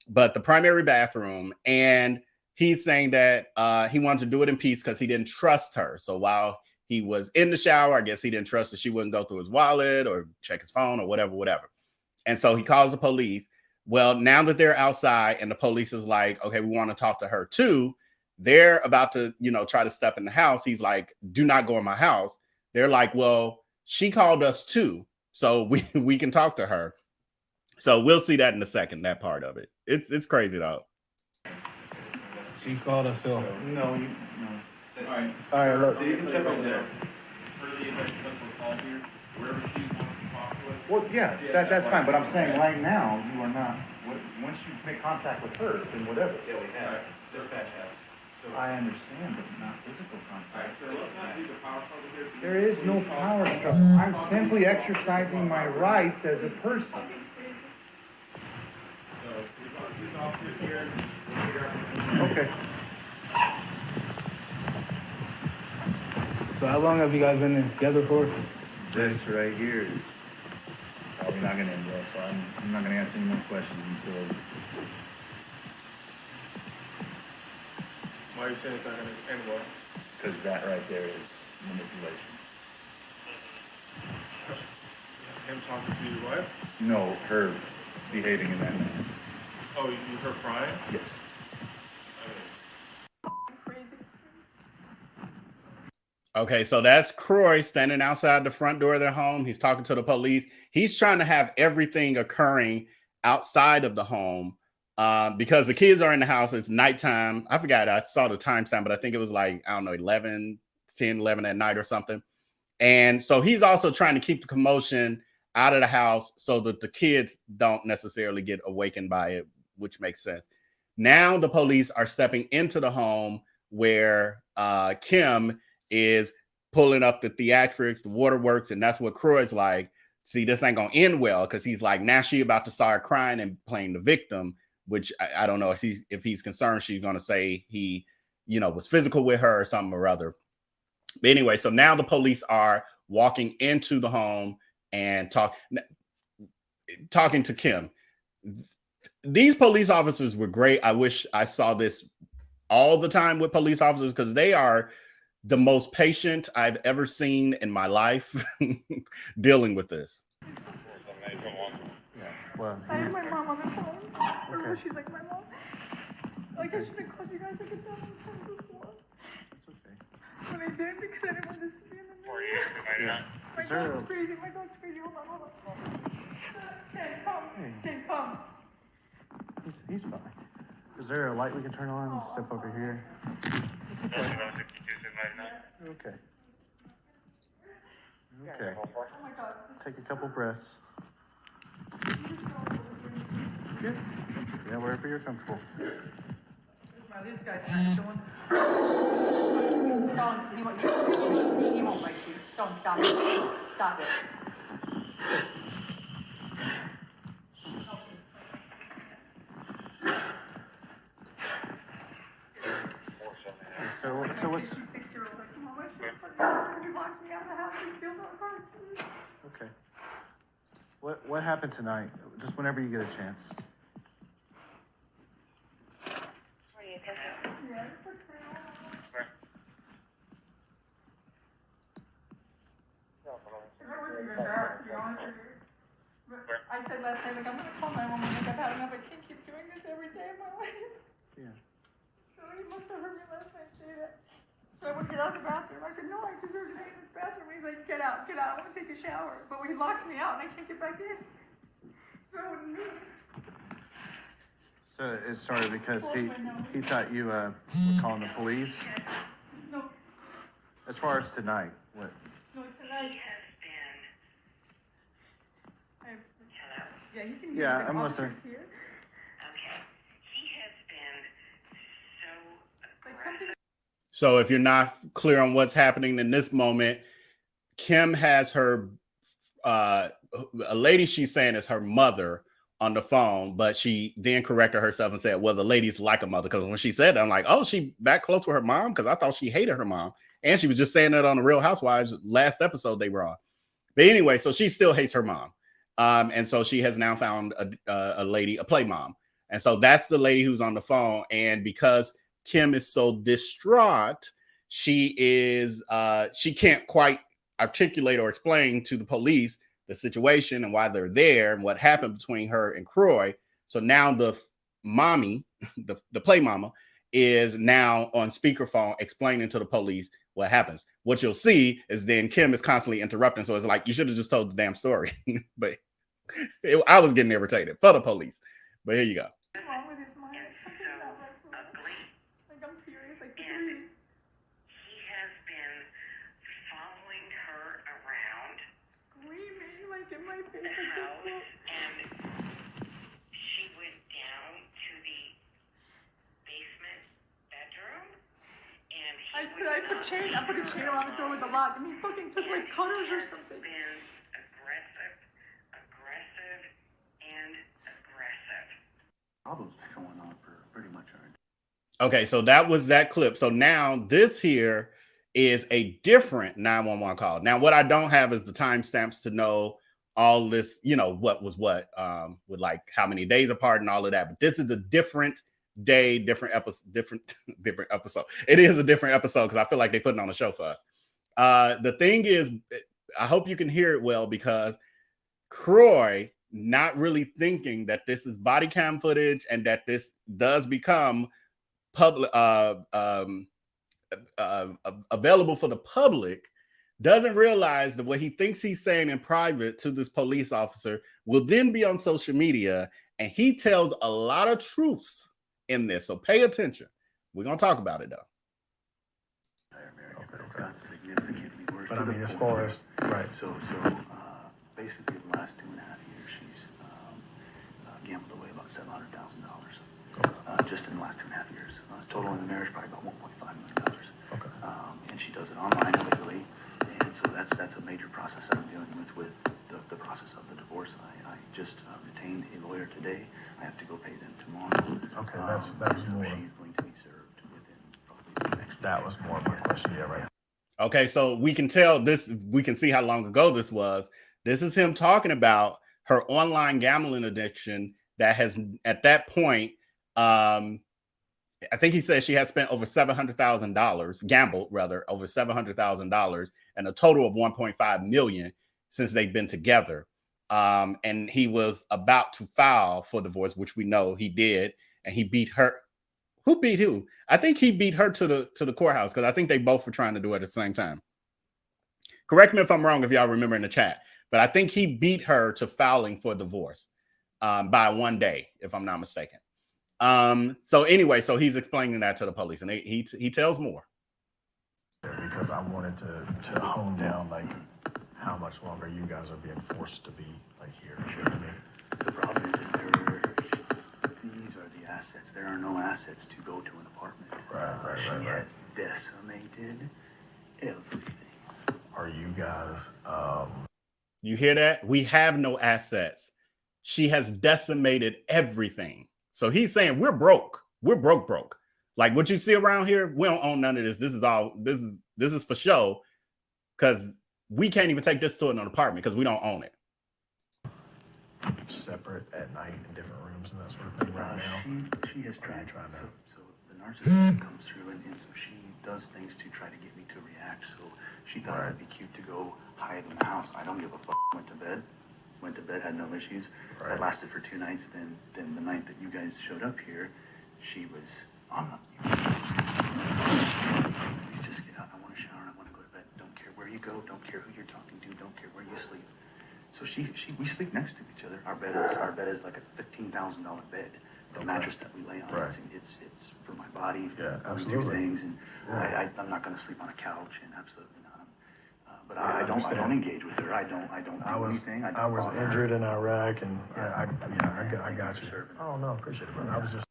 But the primary bathroom. And he's saying that he wanted to do it in peace because he didn't trust her. So while he was in the shower, I guess he didn't trust that she wouldn't go through his wallet or check his phone or whatever. And so he calls the police. Well, now that they're outside and the police is like, okay, we want to talk to her too. They're about to, try to step in the house. He's like, do not go in my house. They're like, well, she called us too, so we can talk to her. So we'll see that in a second, that part of it. It's crazy though. She called us, Phil. No. All right, look. So you can step right there. Well, yeah, that's fine, but I'm saying right now, you are not, once you make contact with her, then whatever. Yeah, we have. Dispatch has. So I understand, but not physical contact. so let's not do the power struggle here. There is no power struggle. I'm simply exercising my rights as a person. So these officers here, we'll figure out. Okay. So how long have you guys been together for? This right here is probably not gonna end well, so I'm not gonna ask any more questions until, Why are you saying it's not gonna end well? because that right there is manipulation. Him talking to you, what? No, her behaving in that manner. Oh, you heard crying? Yes. Okay, so that's Kroy standing outside the front door of their home. He's talking to the police. He's trying to have everything occurring outside of the home because the kids are in the house. It's nighttime. I forgot. I saw the timestamp, but I think it was like, I don't know, 11 at night or something. And so he's also trying to keep the commotion out of the house so that the kids don't necessarily get awakened by it, which makes sense. Now the police are stepping into the home where Kim is pulling up the theatrics, the waterworks, and that's what Kroy's like, see, this ain't gonna end well, because he's like, now she about to start crying and playing the victim, which I don't know if he's concerned she's gonna say he, was physical with her or something or other. But anyway, so now the police are walking into the home and talking to Kim. These police officers were great. I wish I saw this all the time with police officers, because they are the most patient I've ever seen in my life dealing with this. Yeah, well. I have my mom on the phone. Remember, she's like, my mom. Like, I should have called you guys like 1,000 times before. It's okay. But I didn't because I didn't want this to be in the news. Yeah. My dog's crazy. My dog's crazy. Hold on. Hey, come. Hey, come. He's fine. Is there a light we can turn on? Step over here. It's okay. Okay. Okay. Oh my God. Take a couple breaths. Good. Yeah, wherever you're comfortable. Now this guy's not doing. Don't. He won't bite you. Don't stop it. Stop it. So what's... 6-year-old like, Mom, I should put it. He locks me out of the house. He steals our car. Okay. What happened tonight? Just whenever you get a chance. Yeah, I said last night, like, I'm gonna call 911, like, I've had enough. I can't keep doing this every day of my life. Yeah. So he must have heard me last night say that. So I would get out of the bathroom. I said, no, I deserve to be in this bathroom. He's like, get out. I want to take a shower. But he locks me out and I can't get back in. So I wouldn't leave. So it started because he thought you were calling the police? No. As far as tonight, what? No, tonight. Yeah, you can Yeah, I'm listening. Here. Okay. He has been so Like something. So if you're not clear on what's happening in this moment, Kim has her, a lady she's saying is her mother on the phone, but she then corrected herself and said, well, the lady's like a mother. Because when she said that, I'm like, oh, she that close with her mom? Because I thought she hated her mom. And she was just saying that on the Real Housewives last episode they were on. But anyway, so she still hates her mom. And so she has now found a lady, a play mom. And so that's the lady who's on the phone. And because Kim is so distraught, she can't quite articulate or explain to the police the situation and why they're there and what happened between her and Kroy. So now the mommy, the play mama, is now on speakerphone explaining to the police what happens. What you'll see is then Kim is constantly interrupting. So it's like, you should have just told the damn story. But I was getting irritated for the police. But here you go. What's wrong with his mind? Something's not right for him. Like, I'm serious. Like, really. he the house, and she went down to the basement bedroom, and I put a chain around the door with a lock, and he fucking took like cutters or something. been aggressive. Problems going on for pretty much our. Okay, so that was that clip. So now this here is a different 911 call. Now, what I don't have is the timestamps to know all this, you know, what was what, with like how many days apart and all of that. But this is a different day, different episode, different episode. It is a different episode because I feel like they're putting on a show for us. The thing is, I hope you can hear it well, because Kroy not really thinking that this is body cam footage and that this does become public, available for the public, doesn't realize that what he thinks he's saying in private to this police officer will then be on social media, and he tells a lot of truths in this. So pay attention. We're gonna talk about it though. But I mean, as far as right, so basically the last 2.5 years, she's gambled away about $700,000 just in the last 2.5 years. Total in the marriage probably about $1.5 million. Okay. And she does it online illegally, and so that's a major process that I'm dealing with the process of the divorce. I just retained a lawyer today. I have to go pay them tomorrow. Okay, that's more. She's going to be served within probably the next. That was more of my question. Yeah, right. Okay, so we can tell this, we can see how long ago this was. This is him talking about her online gambling addiction that has, at that point, I think he said she has spent over $700,000, gambled rather, over $700,000, and a total of $1.5 million since they've been together. And he was about to file for divorce, which we know he did, and he beat her. Who beat who? I think he beat her to the courthouse, because I think they both were trying to do it at the same time. Correct me if I'm wrong, if y'all remember in the chat, but I think he beat her to filing for divorce by 1 day, if I'm not mistaken. So anyway, so he's explaining that to the police, and he tells more. Because I wanted to hone down like how much longer you guys are being forced to be like here. You know what I mean? The problem is these are the assets. There are no assets to go to an apartment. Right. She has decimated everything. Are you guys You hear that? We have no assets. She has decimated everything. So he's saying we're broke. We're broke. Like what you see around here, we don't own none of this. This is for show, because we can't even take this to an apartment because we don't own it. separate at night in different rooms and that sort of thing right now? She has tried. So the narcissist comes through, and so she does things to try to get me to react. So she thought it'd be cute to go hide in the house. I don't give a fuck. Went to bed, had no issues. That lasted for 2 nights. Then the night that you guys showed up here, she was on the. Please just get out. I want to shower. I want to go to bed. Don't care where you go. Don't care who you're talking to. Don't care where you sleep. So we sleep next to each other. Our bed is like a $15,000 bed. The mattress that we lay on, it's for my body, for we do things, and I'm not going to sleep on a couch, and absolutely not. But I don't engage with her. I don't do anything. I was injured in Iraq, and I got you. Oh no, appreciate it, brother. I was just.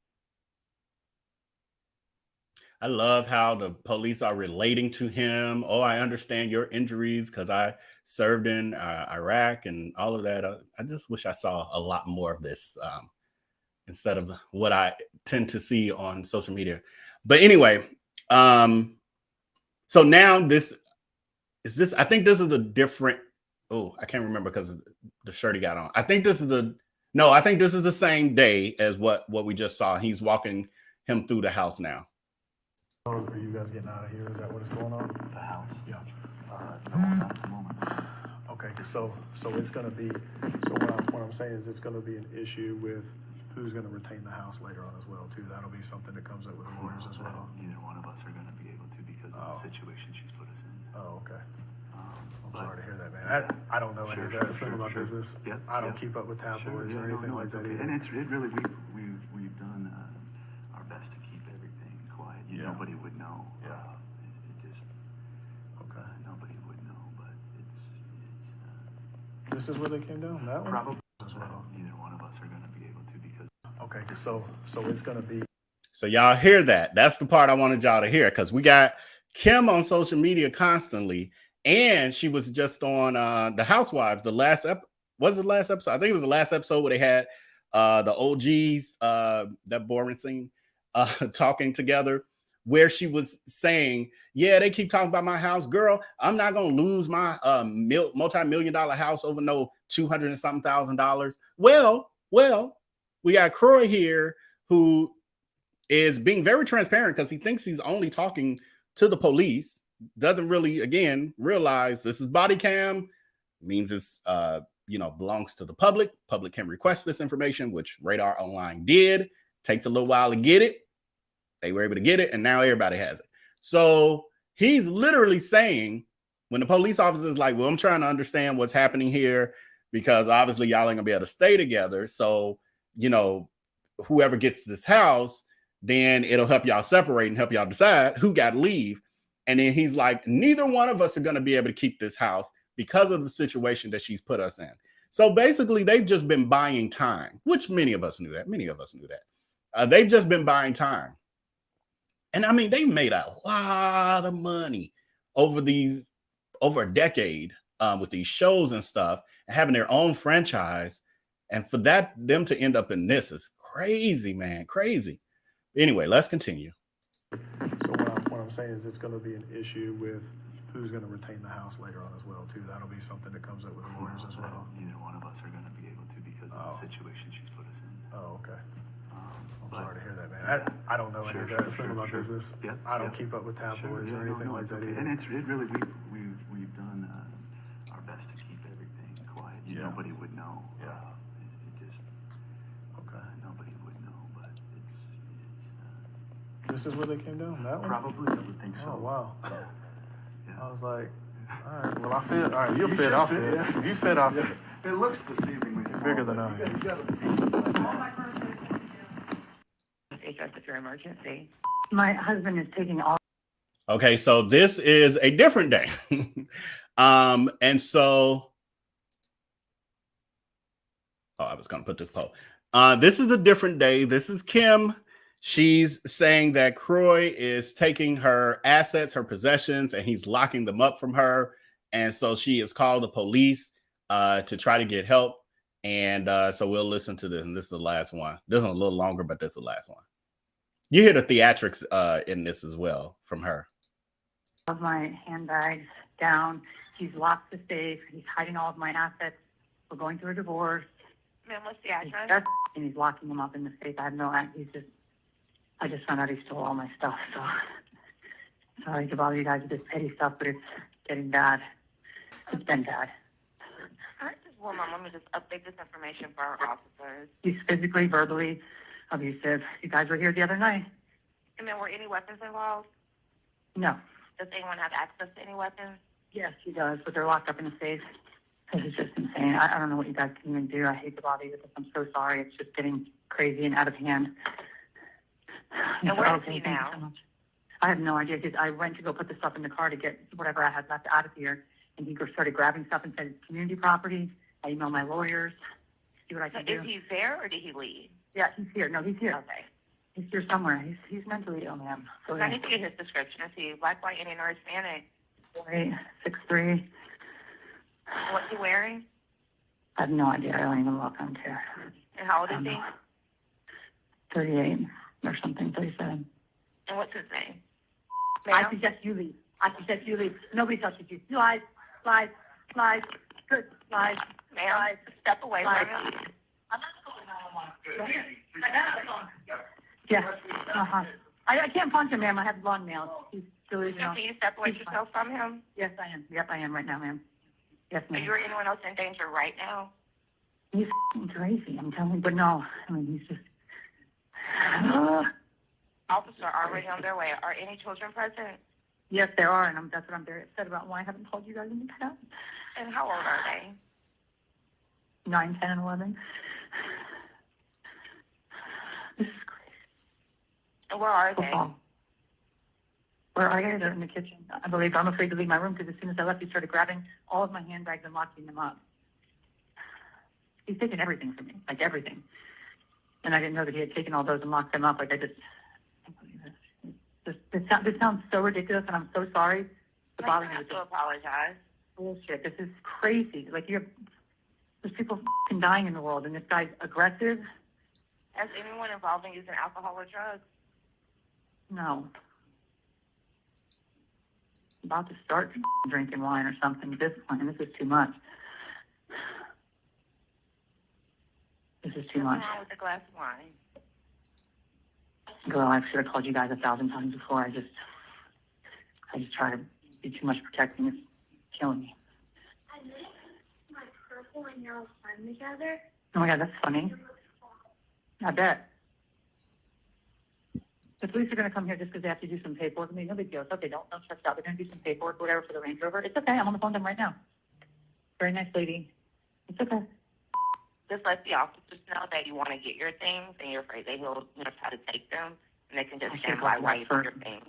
I love how the police are relating to him. Oh, I understand your injuries because I served in Iraq and all of that. I just wish I saw a lot more of this instead of what I tend to see on social media. But anyway, so now I think this is a different, I can't remember because of the shirt he got on. I think this is the same day as what we just saw. He's walking him through the house now. Are you guys getting out of here? Is that what is going on? The house? Yeah. No, not at the moment. Okay, so it's going to be, what I'm saying is it's going to be an issue with who's going to retain the house later on as well, too. That'll be something that comes up with the lawyers as well. Neither one of us are going to be able to because of the situation she's put us in. Oh, okay. I'm sorry to hear that, man. I don't know any of that stuff about business. Yeah, I don't keep up with tabloids or anything like that. And it really, we've done our best to keep everything quiet. Nobody would know. Yeah. It just, nobody would know, but it's This is where they came down, that one? Probably As well. neither one of us are going to be able to because. Okay, so it's gonna be. So y'all hear that? That's the part I wanted y'all to hear, because we got Kim on social media constantly, and she was just on the Housewives. The last was it the last episode? I think it was the last episode where they had the OGs, that boring scene, talking together, where she was saying, yeah, they keep talking about my house. Girl, I'm not going to lose my multi-million-dollar house over no $200 and something thousand. Well, we got Kroy here, who is being very transparent because he thinks he's only talking to the police, doesn't really, again, realize this is BodyCam, means it's, belongs to the public. Public can request this information, which Radar Online did. Takes a little while to get it. They were able to get it, and now everybody has it. So he's literally saying, when the police officer is like, well, I'm trying to understand what's happening here, because obviously y'all ain't gonna be able to stay together. So, whoever gets this house, then it'll help y'all separate and help y'all decide who got to leave. And then he's like, neither one of us are going to be able to keep this house because of the situation that she's put us in. So basically, they've just been buying time, which many of us knew that. They've just been buying time. And I mean, they made a lot of money over a decade with these shows and stuff, and having their own franchise. And for them to end up in this is crazy, man, crazy. Anyway, let's continue. So what I'm saying is it's going to be an issue with who's going to retain the house later on as well, too. That'll be something that comes up with the lawyers as well. Neither one of us are going to be able to because of the situation she's put us in. Oh, okay. I'm sorry to hear that, man. I don't know any of that stuff about business. Yeah, I don't keep up with tabloids or anything like that either. And it really, we've done our best to keep everything quiet. Nobody would know. Yeah. Nobody would know, but it's This is where they came down, that one? probably, I would think so. Oh, wow. Yeah. I was like, all right, well, I fit. All right, you'll fit, I'll fit. If you fit, I'll fit. It looks deceivingly small. Bigger than I am. If you're emergency. My husband is taking all. Okay, so this is a different day. And so, I was going to put this poll. This is a different day. This is Kim. She's saying that Kroy is taking her assets, her possessions, and he's locking them up from her. And so she has called the police to try to get help. And so we'll listen to this. And this is the last one. This is a little longer, but this is the last one. You hear the theatrics in this as well from her. Of my handbags down. He's locked the safe. He's hiding all of my assets. We're going through a divorce. Ma'am, what's the address? And he's locking them up in the safe. I have no idea. I just found out he stole all my stuff. So sorry to bother you guys with this petty stuff, but it's getting bad. It's been bad. All right, just one moment. Let me just update this information for our officers. He's physically, verbally abusive. You guys were here the other night. And then were any weapons involved? No. Does anyone have access to any weapons? Yes, he does, but they're locked up in a safe. This is just insane. I don't know what you guys can even do. I hate to bother you with this. I'm so sorry. It's just getting crazy and out of hand. And where is he now? So I have no idea. I went to go put the stuff in the car to get whatever I had left out of here, and he started grabbing stuff and said it's community property. I emailed my lawyers, see what I can do. Is he there or did he leave? Yeah, he's here. No, he's here. Okay. He's here somewhere. He's mentally ill, ma'am. So I need to get his description. Is he black, white, Indian, or Hispanic? 6'3". What's he wearing? I have no idea. I don't even look. I don't care. And how old is he? 38 or something, 37. And what's his name? I suggest you leave. Nobody touches you. Slide. Good. Slide. Ma'am, step away from him. I'm not going on. Yeah. I can't punch him, ma'am. I have long nails. He's delusional. Can you separate yourself from him? Yes, I am. Yep, I am right now, ma'am. Yes, ma'am. Is there anyone else in danger right now? He's crazy, I'm telling you. But no, I mean, he's just... Officers are already on their way. Are any children present? Yes, there are, and that's what I'm very upset about, why I haven't told you guys in the past. And how old are they? 9, 10, and 11. This is crazy. And where are they? Where are they? They're in the kitchen. I believe I'm afraid to leave my room because as soon as I left, he started grabbing all of my handbags and locking them up. He's taken everything from me, like everything. And I didn't know that he had taken all those and locked them up. Like, I just, this sounds so ridiculous, and I'm so sorry to bother you. I have to apologize. Bullshit. This is crazy. Like, there's people f***ing dying in the world, and this guy's aggressive. Has anyone involved in using alcohol or drugs? No. I'm about to start drinking wine or something at this point, and this is too much. This is too much. What's wrong with a glass of wine? Girl, I should have called you guys 1,000 times before. I just try to be too much protecting. It's killing me. I made my purple and yellow slime together. Oh my God, that's funny. I bet. The police are going to come here just because they have to do some paperwork. I mean, no big deal. It's okay. Don't stress out. They're going to do some paperwork or whatever for the Range Rover. It's okay. I'm on the phone to them right now. Very nice lady. It's okay. Just let the officers know that you want to get your things and you're afraid that he'll try to take them, and they can just stand by while you get your things.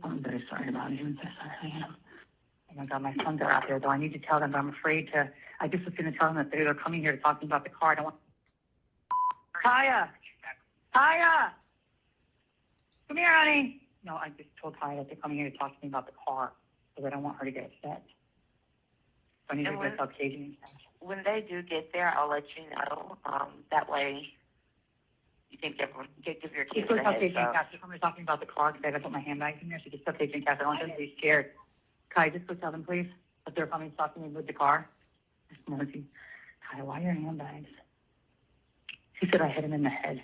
I'm very sorry about it. I'm so sorry. I am. Oh my God, my sons are out there, though. I need to tell them, but I'm afraid to. I just was going to tell them that they're coming here to talk to me about the car. I don't want. Kaya! Kaya! Come here, honey. No, I just told Kaya that they're coming here to talk to me about the car, because I don't want her to get upset. So I need to get up caging. When they do get there, I'll let you know. That way, you can give your kids a heads up. I'm talking about the car because I got to put my handbags in there. So just tell Paige and Cass. I don't want them to be scared. Kai, just go tell them, please, that they're coming to talk to me with the car. Nosy. Kai, why your handbags? She said I hit him in the head.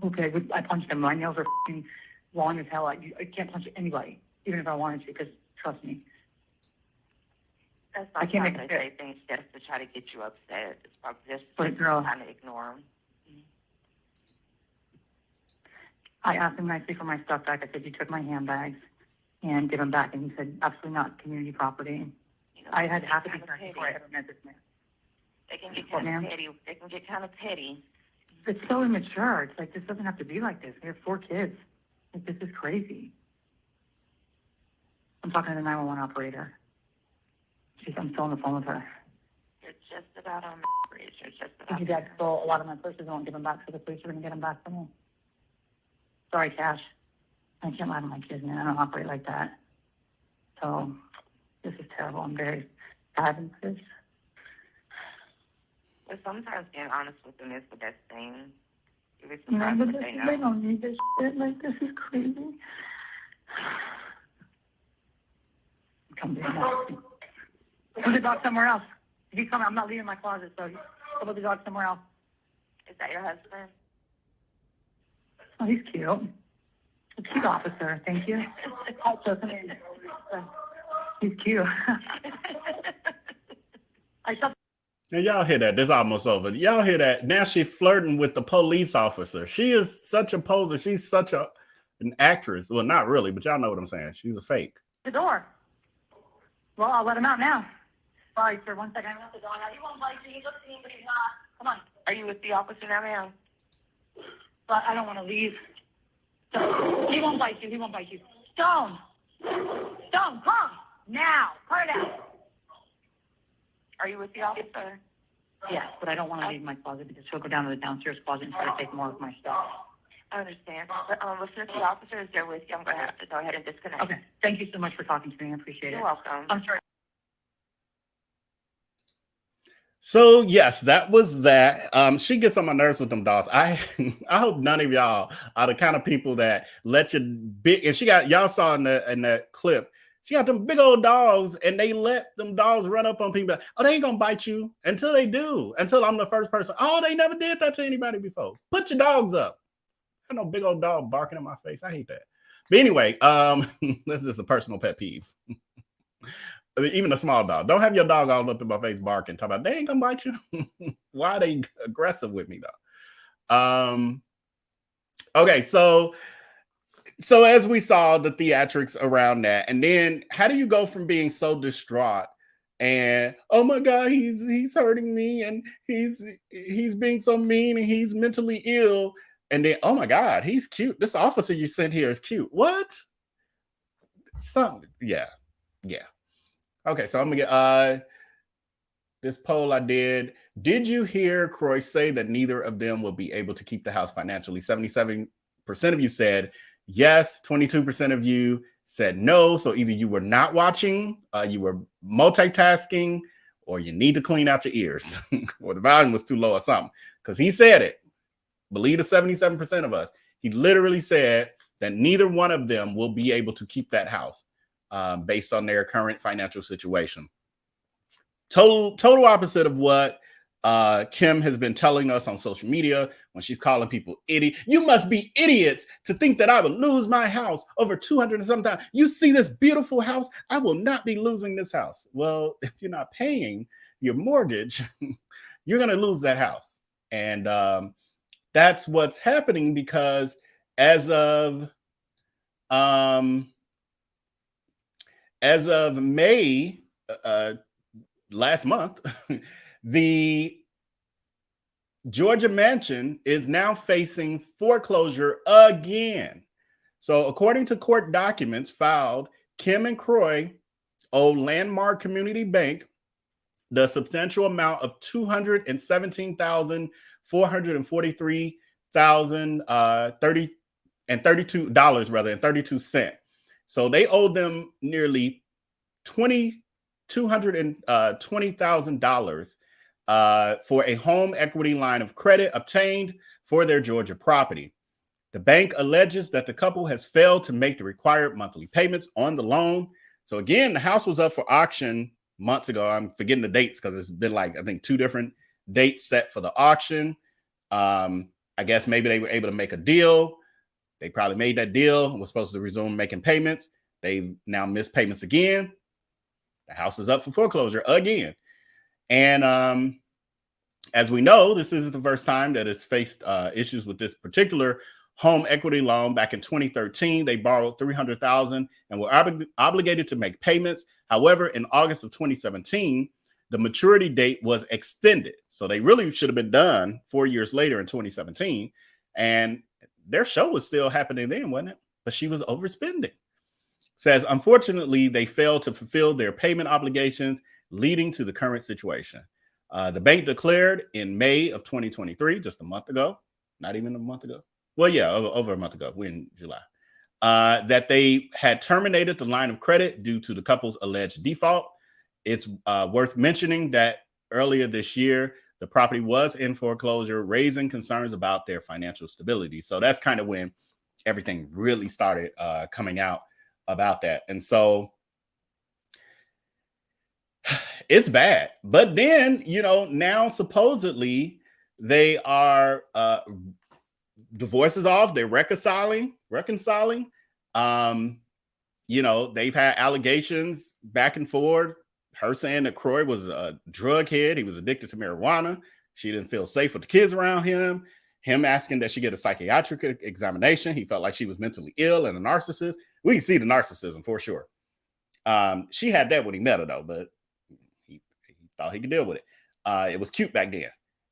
Okay, I punched him. My nails are f***ing long as hell. I can't punch anybody, even if I wanted to, because trust me. That's not trying to say things just to try to get you upset. It's probably just trying to ignore them. I asked him nicely for my stuff back. I said, you took my handbags and give them back. And he said, absolutely not, community property. I had half a concern before I ever met this man. They can get kind of petty. They can get kind of petty. It's so immature. It's like, this doesn't have to be like this. We have 4 kids. Like, this is crazy. I'm talking to the 911 operator. I'm still on the phone with her. You're just about on the bridge. You're just about. Your dad stole a lot of my purses and won't give them back, so the police are going to get them back from me. Sorry, Cash. I can't lie to my kids, man. I don't operate like that. So, this is terrible. I'm very sad in this. But sometimes being honest with them is the best thing. You'll be No, surprised but what they know. they don't need this shit. Like, this is crazy. Come down. Put the dog somewhere else. If you come, I'm not leaving my closet, so put the dog somewhere else. Is that your husband? Oh, he's cute. A cute officer, thank you. Also, come in. He's cute. Now y'all hear that? This is almost over. Y'all hear that? Now she's flirting with the police officer. She is such a poser. She's such an actress. Well, not really, but y'all know what I'm saying. She's a fake. The door. Well, I'll let him out now. Sorry, sir. 1 second. I want the dog out. He won't bite you. He looks at me, but he's not. Come on. Are you with the officer now, ma'am? But I don't want to leave. So, he won't bite you. He won't bite you. Stone. Stone, come. Now. Cut it out. Are you with the officer? Yes, but I don't want to leave my closet because she'll go down to the downstairs closet and try to take more of my stuff. I understand. But since the officer is there with you, I'm going to have to go ahead and disconnect. Okay. Thank you so much for talking to me. I appreciate it. You're welcome. I'm sorry. So yes, that was that. She gets on my nerves with them dogs. I hope none of y'all are the kind of people that let your big, and she got, y'all saw in that clip, she got them big old dogs and they let them dogs run up on people. Oh, they ain't gonna bite you until they do. Until I'm the first person. Oh, they never did that to anybody before. Put your dogs up. I know big old dog barking in my face. I hate that. But anyway, this is a personal pet peeve. Even a small dog. Don't have your dog all up in my face barking. Talk about they ain't gonna bite you. Why are they aggressive with me though? Okay, so as we saw the theatrics around that, and then how do you go from being so distraught and oh my God, he's hurting me and he's being so mean and he's mentally ill, and then oh my God, he's cute. This officer you sent here is cute. What? Yeah. Okay, so I'm gonna get this poll I did. Did you hear Kroy say that neither of them will be able to keep the house financially? 77% of you said yes. 22% of you said no. So either you were not watching, you were multitasking, or you need to clean out your ears, or the volume was too low or something. Because he said it. Believe the 77% of us. He literally said that neither one of them will be able to keep that house based on their current financial situation. Total opposite of what Kim has been telling us on social media when she's calling people idiot. You must be idiots to think that I would lose my house over 200 and something. You see this beautiful house? I will not be losing this house. Well, if you're not paying your mortgage, you're going to lose that house. And that's what's happening, because as of May last month, the Georgia mansion is now facing foreclosure again. So according to court documents filed, Kim and Kroy owe Landmark Community Bank the substantial amount of $217,443,032 So they owed them nearly $220,000 for a home equity line of credit obtained for their Georgia property. The bank alleges that the couple has failed to make the required monthly payments on the loan. So again, the house was up for auction months ago. I'm forgetting the dates because it's been like, I think, 2 different dates set for the auction. I guess maybe they were able to make a deal. They probably made that deal and was supposed to resume making payments. They've now missed payments again. The house is up for foreclosure again. And as we know, this isn't the first time that it's faced issues with this particular home equity loan. Back in 2013, they borrowed $300,000 and were obligated to make payments. However, in August of 2017, the maturity date was extended. So they really should have been done 4 years later in 2017. And their show was still happening then, wasn't it? But she was overspending. Says, unfortunately, they failed to fulfill their payment obligations, leading to the current situation. The bank declared in May of 2023, just a month ago, not even a month ago. Well, yeah, over a month ago. We're in July. That they had terminated the line of credit due to the couple's alleged default. It's worth mentioning that earlier this year, the property was in foreclosure, raising concerns about their financial stability. So that's kind of when everything really started coming out about that. And so it's bad. But then, you know, now supposedly they are divorce is off. They're reconciling. You know, they've had allegations back and forth. Her saying that Kroy was a drug head. He was addicted to marijuana. She didn't feel safe with the kids around him. Him asking that she get a psychiatric examination. He felt like she was mentally ill and a narcissist. We can see the narcissism for sure. She had that when he met her, though, but he thought he could deal with it. It was cute back then.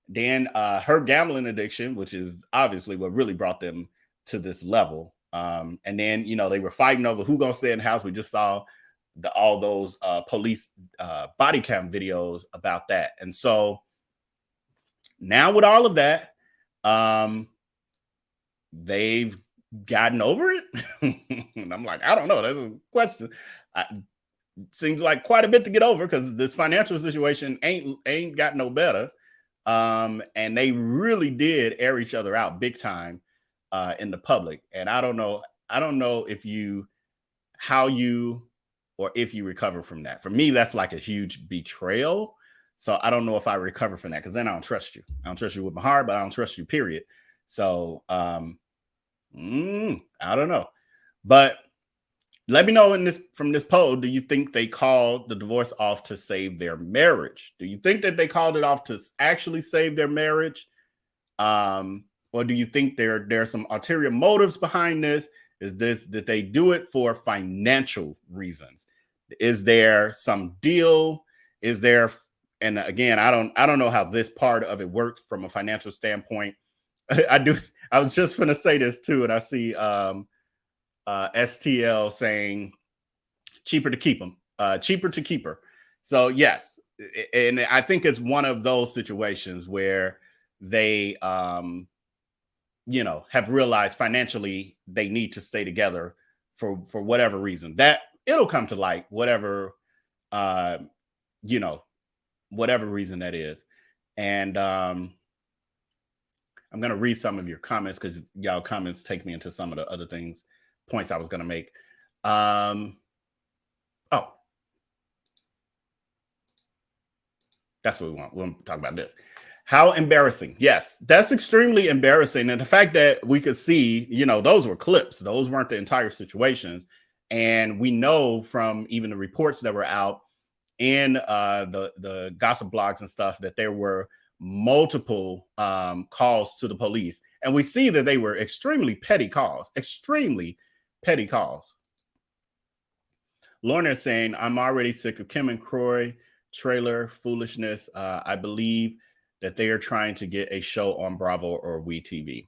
Then her gambling addiction, which is obviously what really brought them to this level. And then, you know, they were fighting over who gonna stay in the house. We just saw all those police body cam videos about that. And so now with all of that, they've gotten over it. And I'm like, I don't know. That's a question. Seems like quite a bit to get over because this financial situation ain't got no better. And they really did air each other out big time in the public. And I don't know if you recover from that. For me, that's like a huge betrayal. So I don't know if I recover from that, because then I don't trust you. I don't trust you with my heart, but I don't trust you, period. So I don't know. But let me know from this poll, do you think they called the divorce off to save their marriage? Do you think that they called it off to actually save their marriage? Or do you think there's some ulterior motives behind this? Did they do it for financial reasons? Is there some deal? Is there, and again, I don't know how this part of it works from a financial standpoint. I was just going to say this too, and I see STL saying cheaper to keep them, cheaper to keep her. So yes, and I think it's one of those situations where they, you know, have realized financially they need to stay together for whatever reason. That it'll come to light, whatever, you know, whatever reason that is. And I'm gonna read some of your comments because y'all comments take me into some of the other points I was gonna make. Oh, that's what we want. We'll talk about this. How embarrassing. Yes, that's extremely embarrassing. And the fact that we could see, you know, those were clips. Those weren't the entire situations. And we know from even the reports that were out in the gossip blogs and stuff that there were multiple calls to the police. And we see that they were extremely petty calls. Lorna is saying, I'm already sick of Kim and Kroy trailer foolishness. I believe that they are trying to get a show on Bravo or WeTV.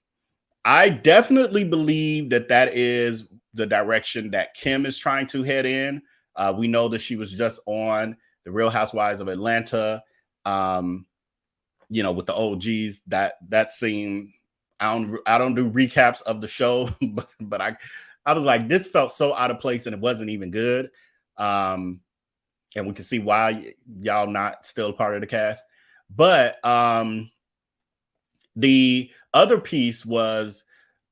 I definitely believe that that is the direction that Kim is trying to head in. We know that she was just on The Real Housewives of Atlanta, you know, with the OGs. That scene, I don't do recaps of the show, but I was like, this felt so out of place and it wasn't even good. And we can see why y'all not still part of the cast. But the other piece was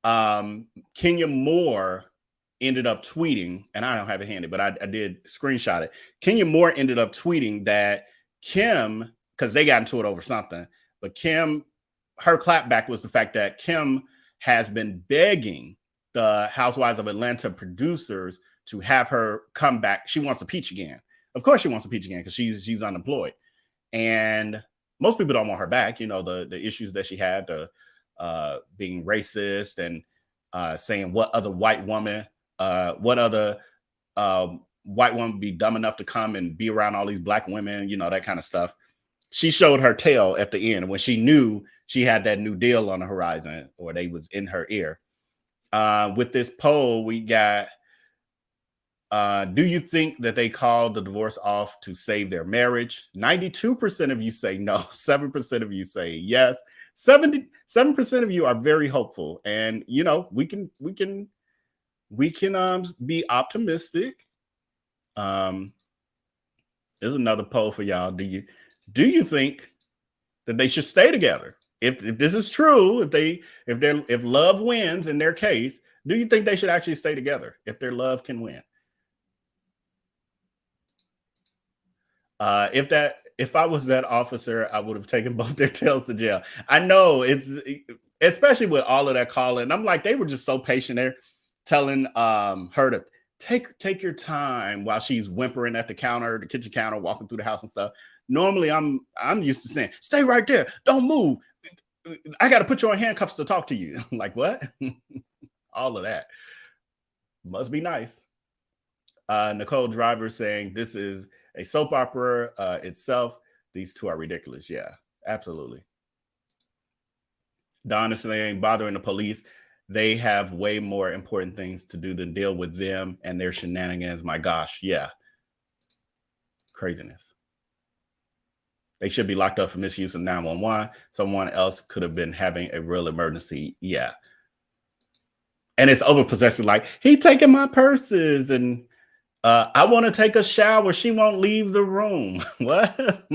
Kenya Moore ended up tweeting, and I don't have it handy, but I did screenshot it. Kenya Moore ended up tweeting that Kim, because they got into it over something, but Kim, her clapback was the fact that Kim has been begging the Housewives of Atlanta producers to have her come back. She wants to peach again. Of course she wants to peach again because she's unemployed. And most people don't want her back. You know, the issues that she had, being racist and saying what other white woman would be dumb enough to come and be around all these black women, you know, that kind of stuff. She showed her tail at the end when she knew she had that new deal on the horizon, or they was in her ear. With this poll, we got, do you think that they called the divorce off to save their marriage? 92% of you say no. 7% of you say yes. 7% of you are very hopeful. And, you know, we can be optimistic. There's another poll for y'all. Do you think that they should stay together? If this is true, if love wins in their case, do you think they should actually stay together if their love can win? If I was that officer, I would have taken both their tails to jail. I know, it's especially with all of that calling. I'm like, they were just so patient there, telling her to take your time while she's whimpering at the kitchen counter, walking through the house and stuff. Normally, I'm used to saying, stay right there, don't move. I got to put you on handcuffs to talk to you. Like, what? All of that must be nice. Nicole Driver saying this is a soap opera itself. These two are ridiculous. Yeah, absolutely. Don is saying bothering the police. They have way more important things to do than deal with them and their shenanigans. My gosh. Yeah. Craziness. They should be locked up for misuse of 911. Someone else could have been having a real emergency. Yeah. And it's overpossession. Like, he taking my purses and I want to take a shower. She won't leave the room. What?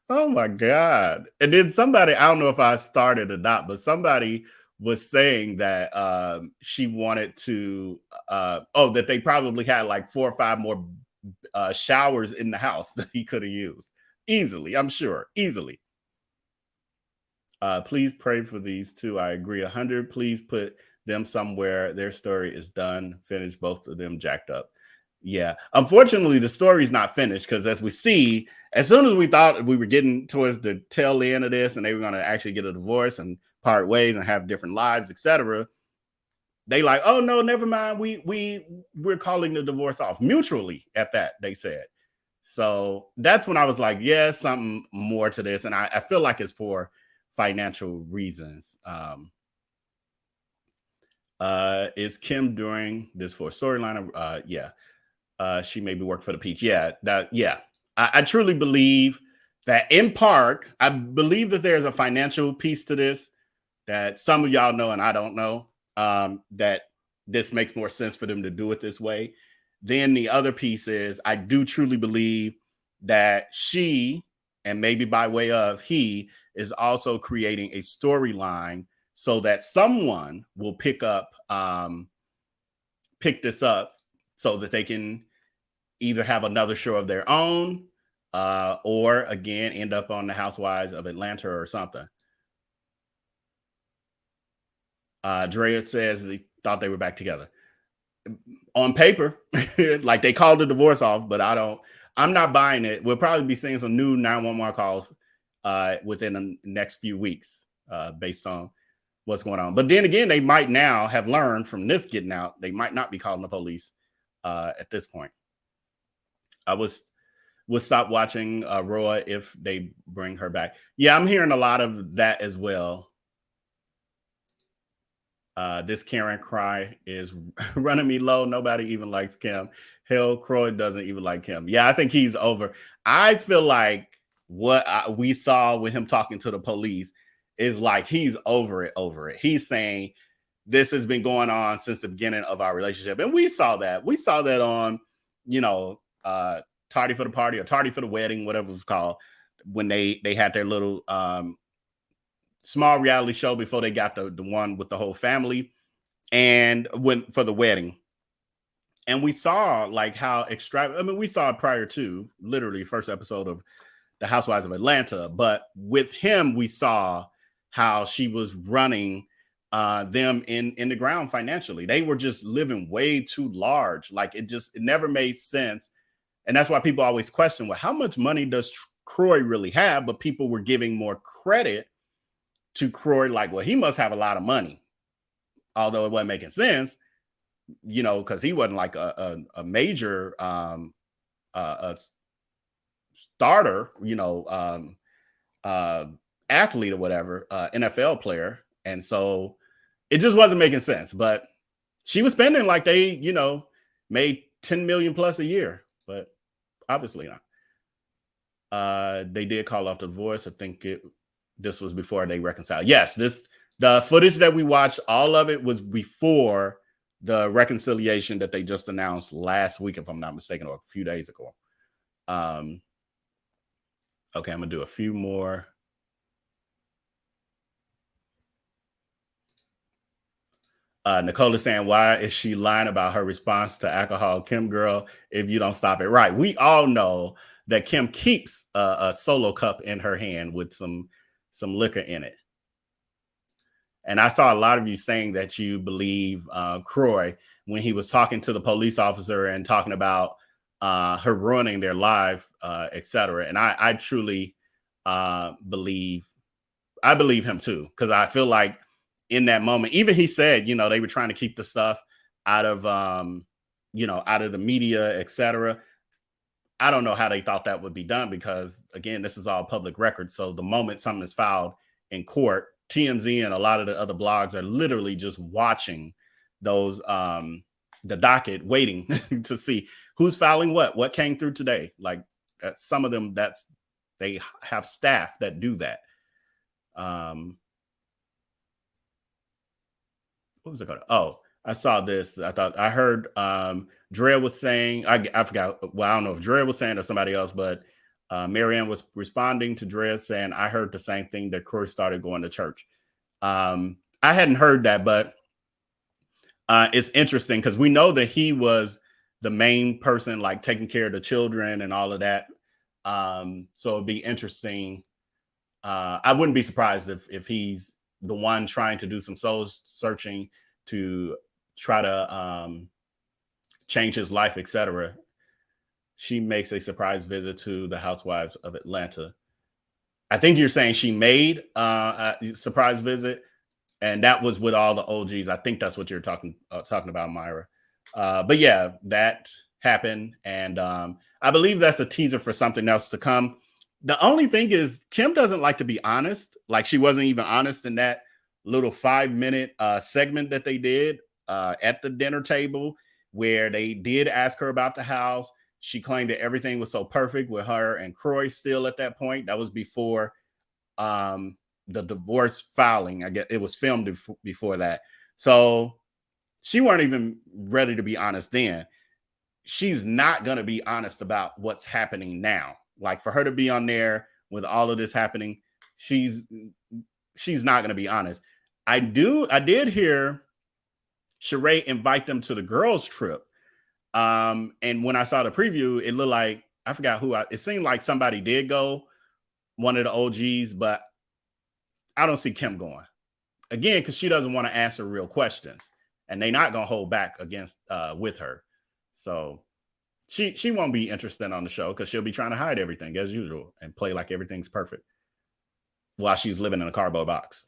Oh my God. And then somebody, I don't know if I started or not, but somebody was saying that she wanted to, that they probably had like 4 or 5 more showers in the house that he could have used. Easily, I'm sure. Easily. Please pray for these two. I agree 100. Please put them somewhere. Their story is done. Finish both of them jacked up. Yeah. Unfortunately, the story is not finished because as we see, as soon as we thought we were getting towards the tail end of this and they were going to actually get a divorce and part ways and have different lives, etc., they like, oh no, never mind. We're calling the divorce off mutually at that, they said. So that's when I was like, yeah, something more to this. And I feel like it's for financial reasons. Is Kim doing this for a storyline? Yeah. She maybe work for the Peach. Yeah. I truly believe that in part, I believe that there's a financial piece to this that some of y'all know and I don't know, that this makes more sense for them to do it this way. Then the other piece is I do truly believe that she, and maybe by way of he, is also creating a storyline so that someone will pick this up so that they can either have another show of their own or again end up on the Housewives of Atlanta or something. Drea says they thought they were back together. On paper, like they called the divorce off, but I'm not buying it. We'll probably be seeing some new 911 calls within the next few weeks based on what's going on. But then again, they might now have learned from this getting out. They might not be calling the police at this point. I would stop watching Roa if they bring her back. Yeah, I'm hearing a lot of that as well. This Karen cry is running me low. Nobody even likes Kim. Hell, Kroy doesn't even like Kim. Yeah, I think he's over. I feel like what we saw with him talking to the police is like he's over it. He's saying this has been going on since the beginning of our relationship. And we saw that. We saw that on, Tardy for the Party or Tardy for the Wedding, whatever it was called, when they had their little small reality show before they got the one with the whole family and went for the wedding. And we saw like how extravagant, I mean, we saw it prior to literally first episode of the Housewives of Atlanta, but with him, we saw how she was running them in the ground financially. They were just living way too large. Like it never made sense. And that's why people always question, well, how much money does Kroy really have? But people were giving more credit to Kroy, like, well, he must have a lot of money, although it wasn't making sense, because he wasn't like a major a starter, athlete or whatever, NFL player. And so it just wasn't making sense. But she was spending like they, made 10 million plus a year, but obviously not. They did call off the divorce. I think this was before they reconciled. Yes, the footage that we watched, all of it was before the reconciliation that they just announced last week, if I'm not mistaken, or a few days ago. Okay, I'm gonna do a few more. Nicole is saying, why is she lying about her response to alcohol? Kim girl, if you don't stop it. Right. We all know that Kim keeps a solo cup in her hand with some liquor in it. And I saw a lot of you saying that you believe Kroy when he was talking to the police officer and talking about her ruining their life, etc. And I truly believe him too, because I feel like in that moment, even he said, they were trying to keep the stuff out of out of the media, etc. I don't know how they thought that would be done because, again, this is all public record. So the moment something is filed in court, TMZ and a lot of the other blogs are literally just watching those, the docket, waiting to see who's filing what came through today. Like some of them, they have staff that do that. What was it called? Oh, I saw this. I heard Drea was saying, I forgot. Well, I don't know if Drea was saying or somebody else, but Marianne was responding to Drea saying, I heard the same thing that Kroy started going to church. I hadn't heard that, but it's interesting because we know that he was the main person, like taking care of the children and all of that. So it'd be interesting. I wouldn't be surprised if he's the one trying to do some soul searching to try to change his life, etc. She makes a surprise visit to the Housewives of Atlanta. I think you're saying she made a surprise visit, and that was with all the OGs. I think that's what you're talking about, Myra. But yeah, that happened, and I believe that's a teaser for something else to come. The only thing is Kim doesn't like to be honest. Like she wasn't even honest in that little 5-minute segment that they did at the dinner table where they did ask her about the house. She claimed that everything was so perfect with her and Kroy still at that point. That was before the divorce filing. I guess it was filmed before that. So she weren't even ready to be honest then. She's not going to be honest about what's happening now. Like, for her to be on there with all of this happening, she's not going to be honest. I did hear Sheree invite them to the girls' trip. And when I saw the preview, it looked like, I forgot who, it seemed like somebody did go, one of the OGs, but I don't see Kim going. Again, because she doesn't want to answer real questions. And they're not going to hold back against with her. So she won't be interested on the show because she'll be trying to hide everything as usual and play like everything's perfect while she's living in a cardboard box.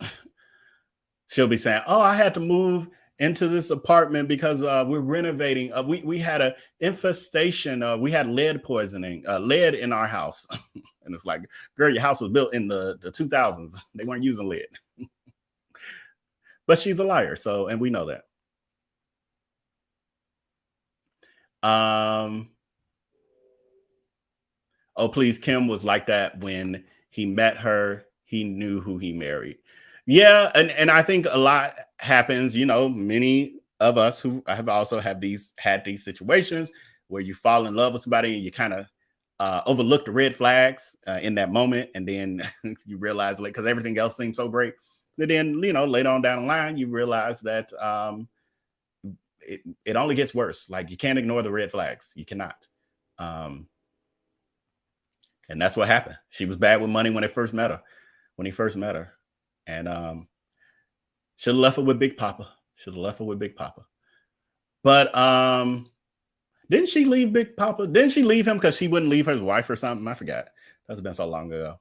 She'll be saying, oh, I had to move into this apartment because we're renovating. We had an infestation. We had lead poisoning, lead in our house. And it's like, girl, your house was built in the 2000s. They weren't using lead. But she's a liar. So, and we know that. Oh, please. Kim was like that when he met her. He knew who he married. Yeah. And I think a lot happens, you know, many of us who have also had these situations where you fall in love with somebody and you kind of overlook the red flags in that moment. And then you realize, like, because everything else seems so great. And then, you know, later on down the line, you realize that it only gets worse. Like, you can't ignore the red flags. You cannot. And that's what happened. She was bad with money when he first met her. And should have left her with Big Papa. But didn't she leave Big Papa? Didn't she leave him because she wouldn't leave her wife or something? I forgot. That's been so long ago.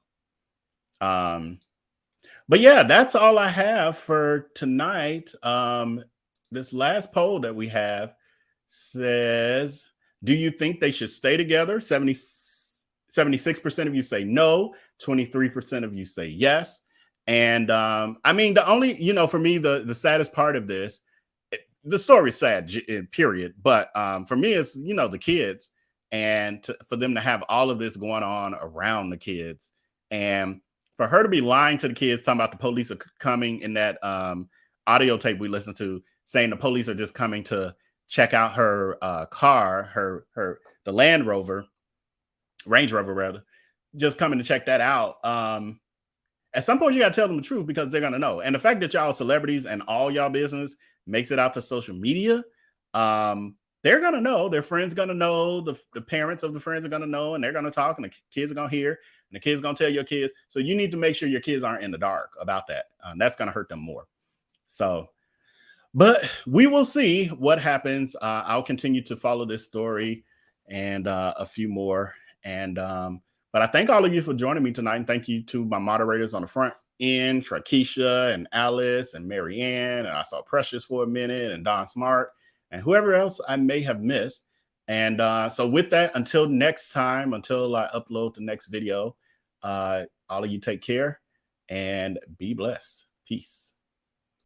But yeah, that's all I have for tonight. This last poll that we have says, do you think they should stay together? 76% of you say no. 23% of you say yes. And I mean, the only, you know, for me, the saddest part of this, the story is sad, period. But for me, it's, you know, the kids, and for them to have all of this going on around the kids, and for her to be lying to the kids, talking about the police are coming in that audio tape we listened to, saying the police are just coming to check out her car, the Range Rover rather, just coming to check that out. At some point, you got to tell them the truth because they're going to know. And the fact that y'all celebrities and all y'all business makes it out to social media, they're going to know. Their friends going to know. The parents of the friends are going to know, and they're going to talk, and the kids are going to hear, and the kids are going to tell your kids. So you need to make sure your kids aren't in the dark about that. That's going to hurt them more. So, but we will see what happens. I'll continue to follow this story and a few more. And but I thank all of you for joining me tonight. And thank you to my moderators on the front end, Trakisha and Alice and Marianne. And I saw Precious for a minute, and Don Smart, and whoever else I may have missed. And so with that, until next time, until I upload the next video, all of you take care and be blessed. Peace.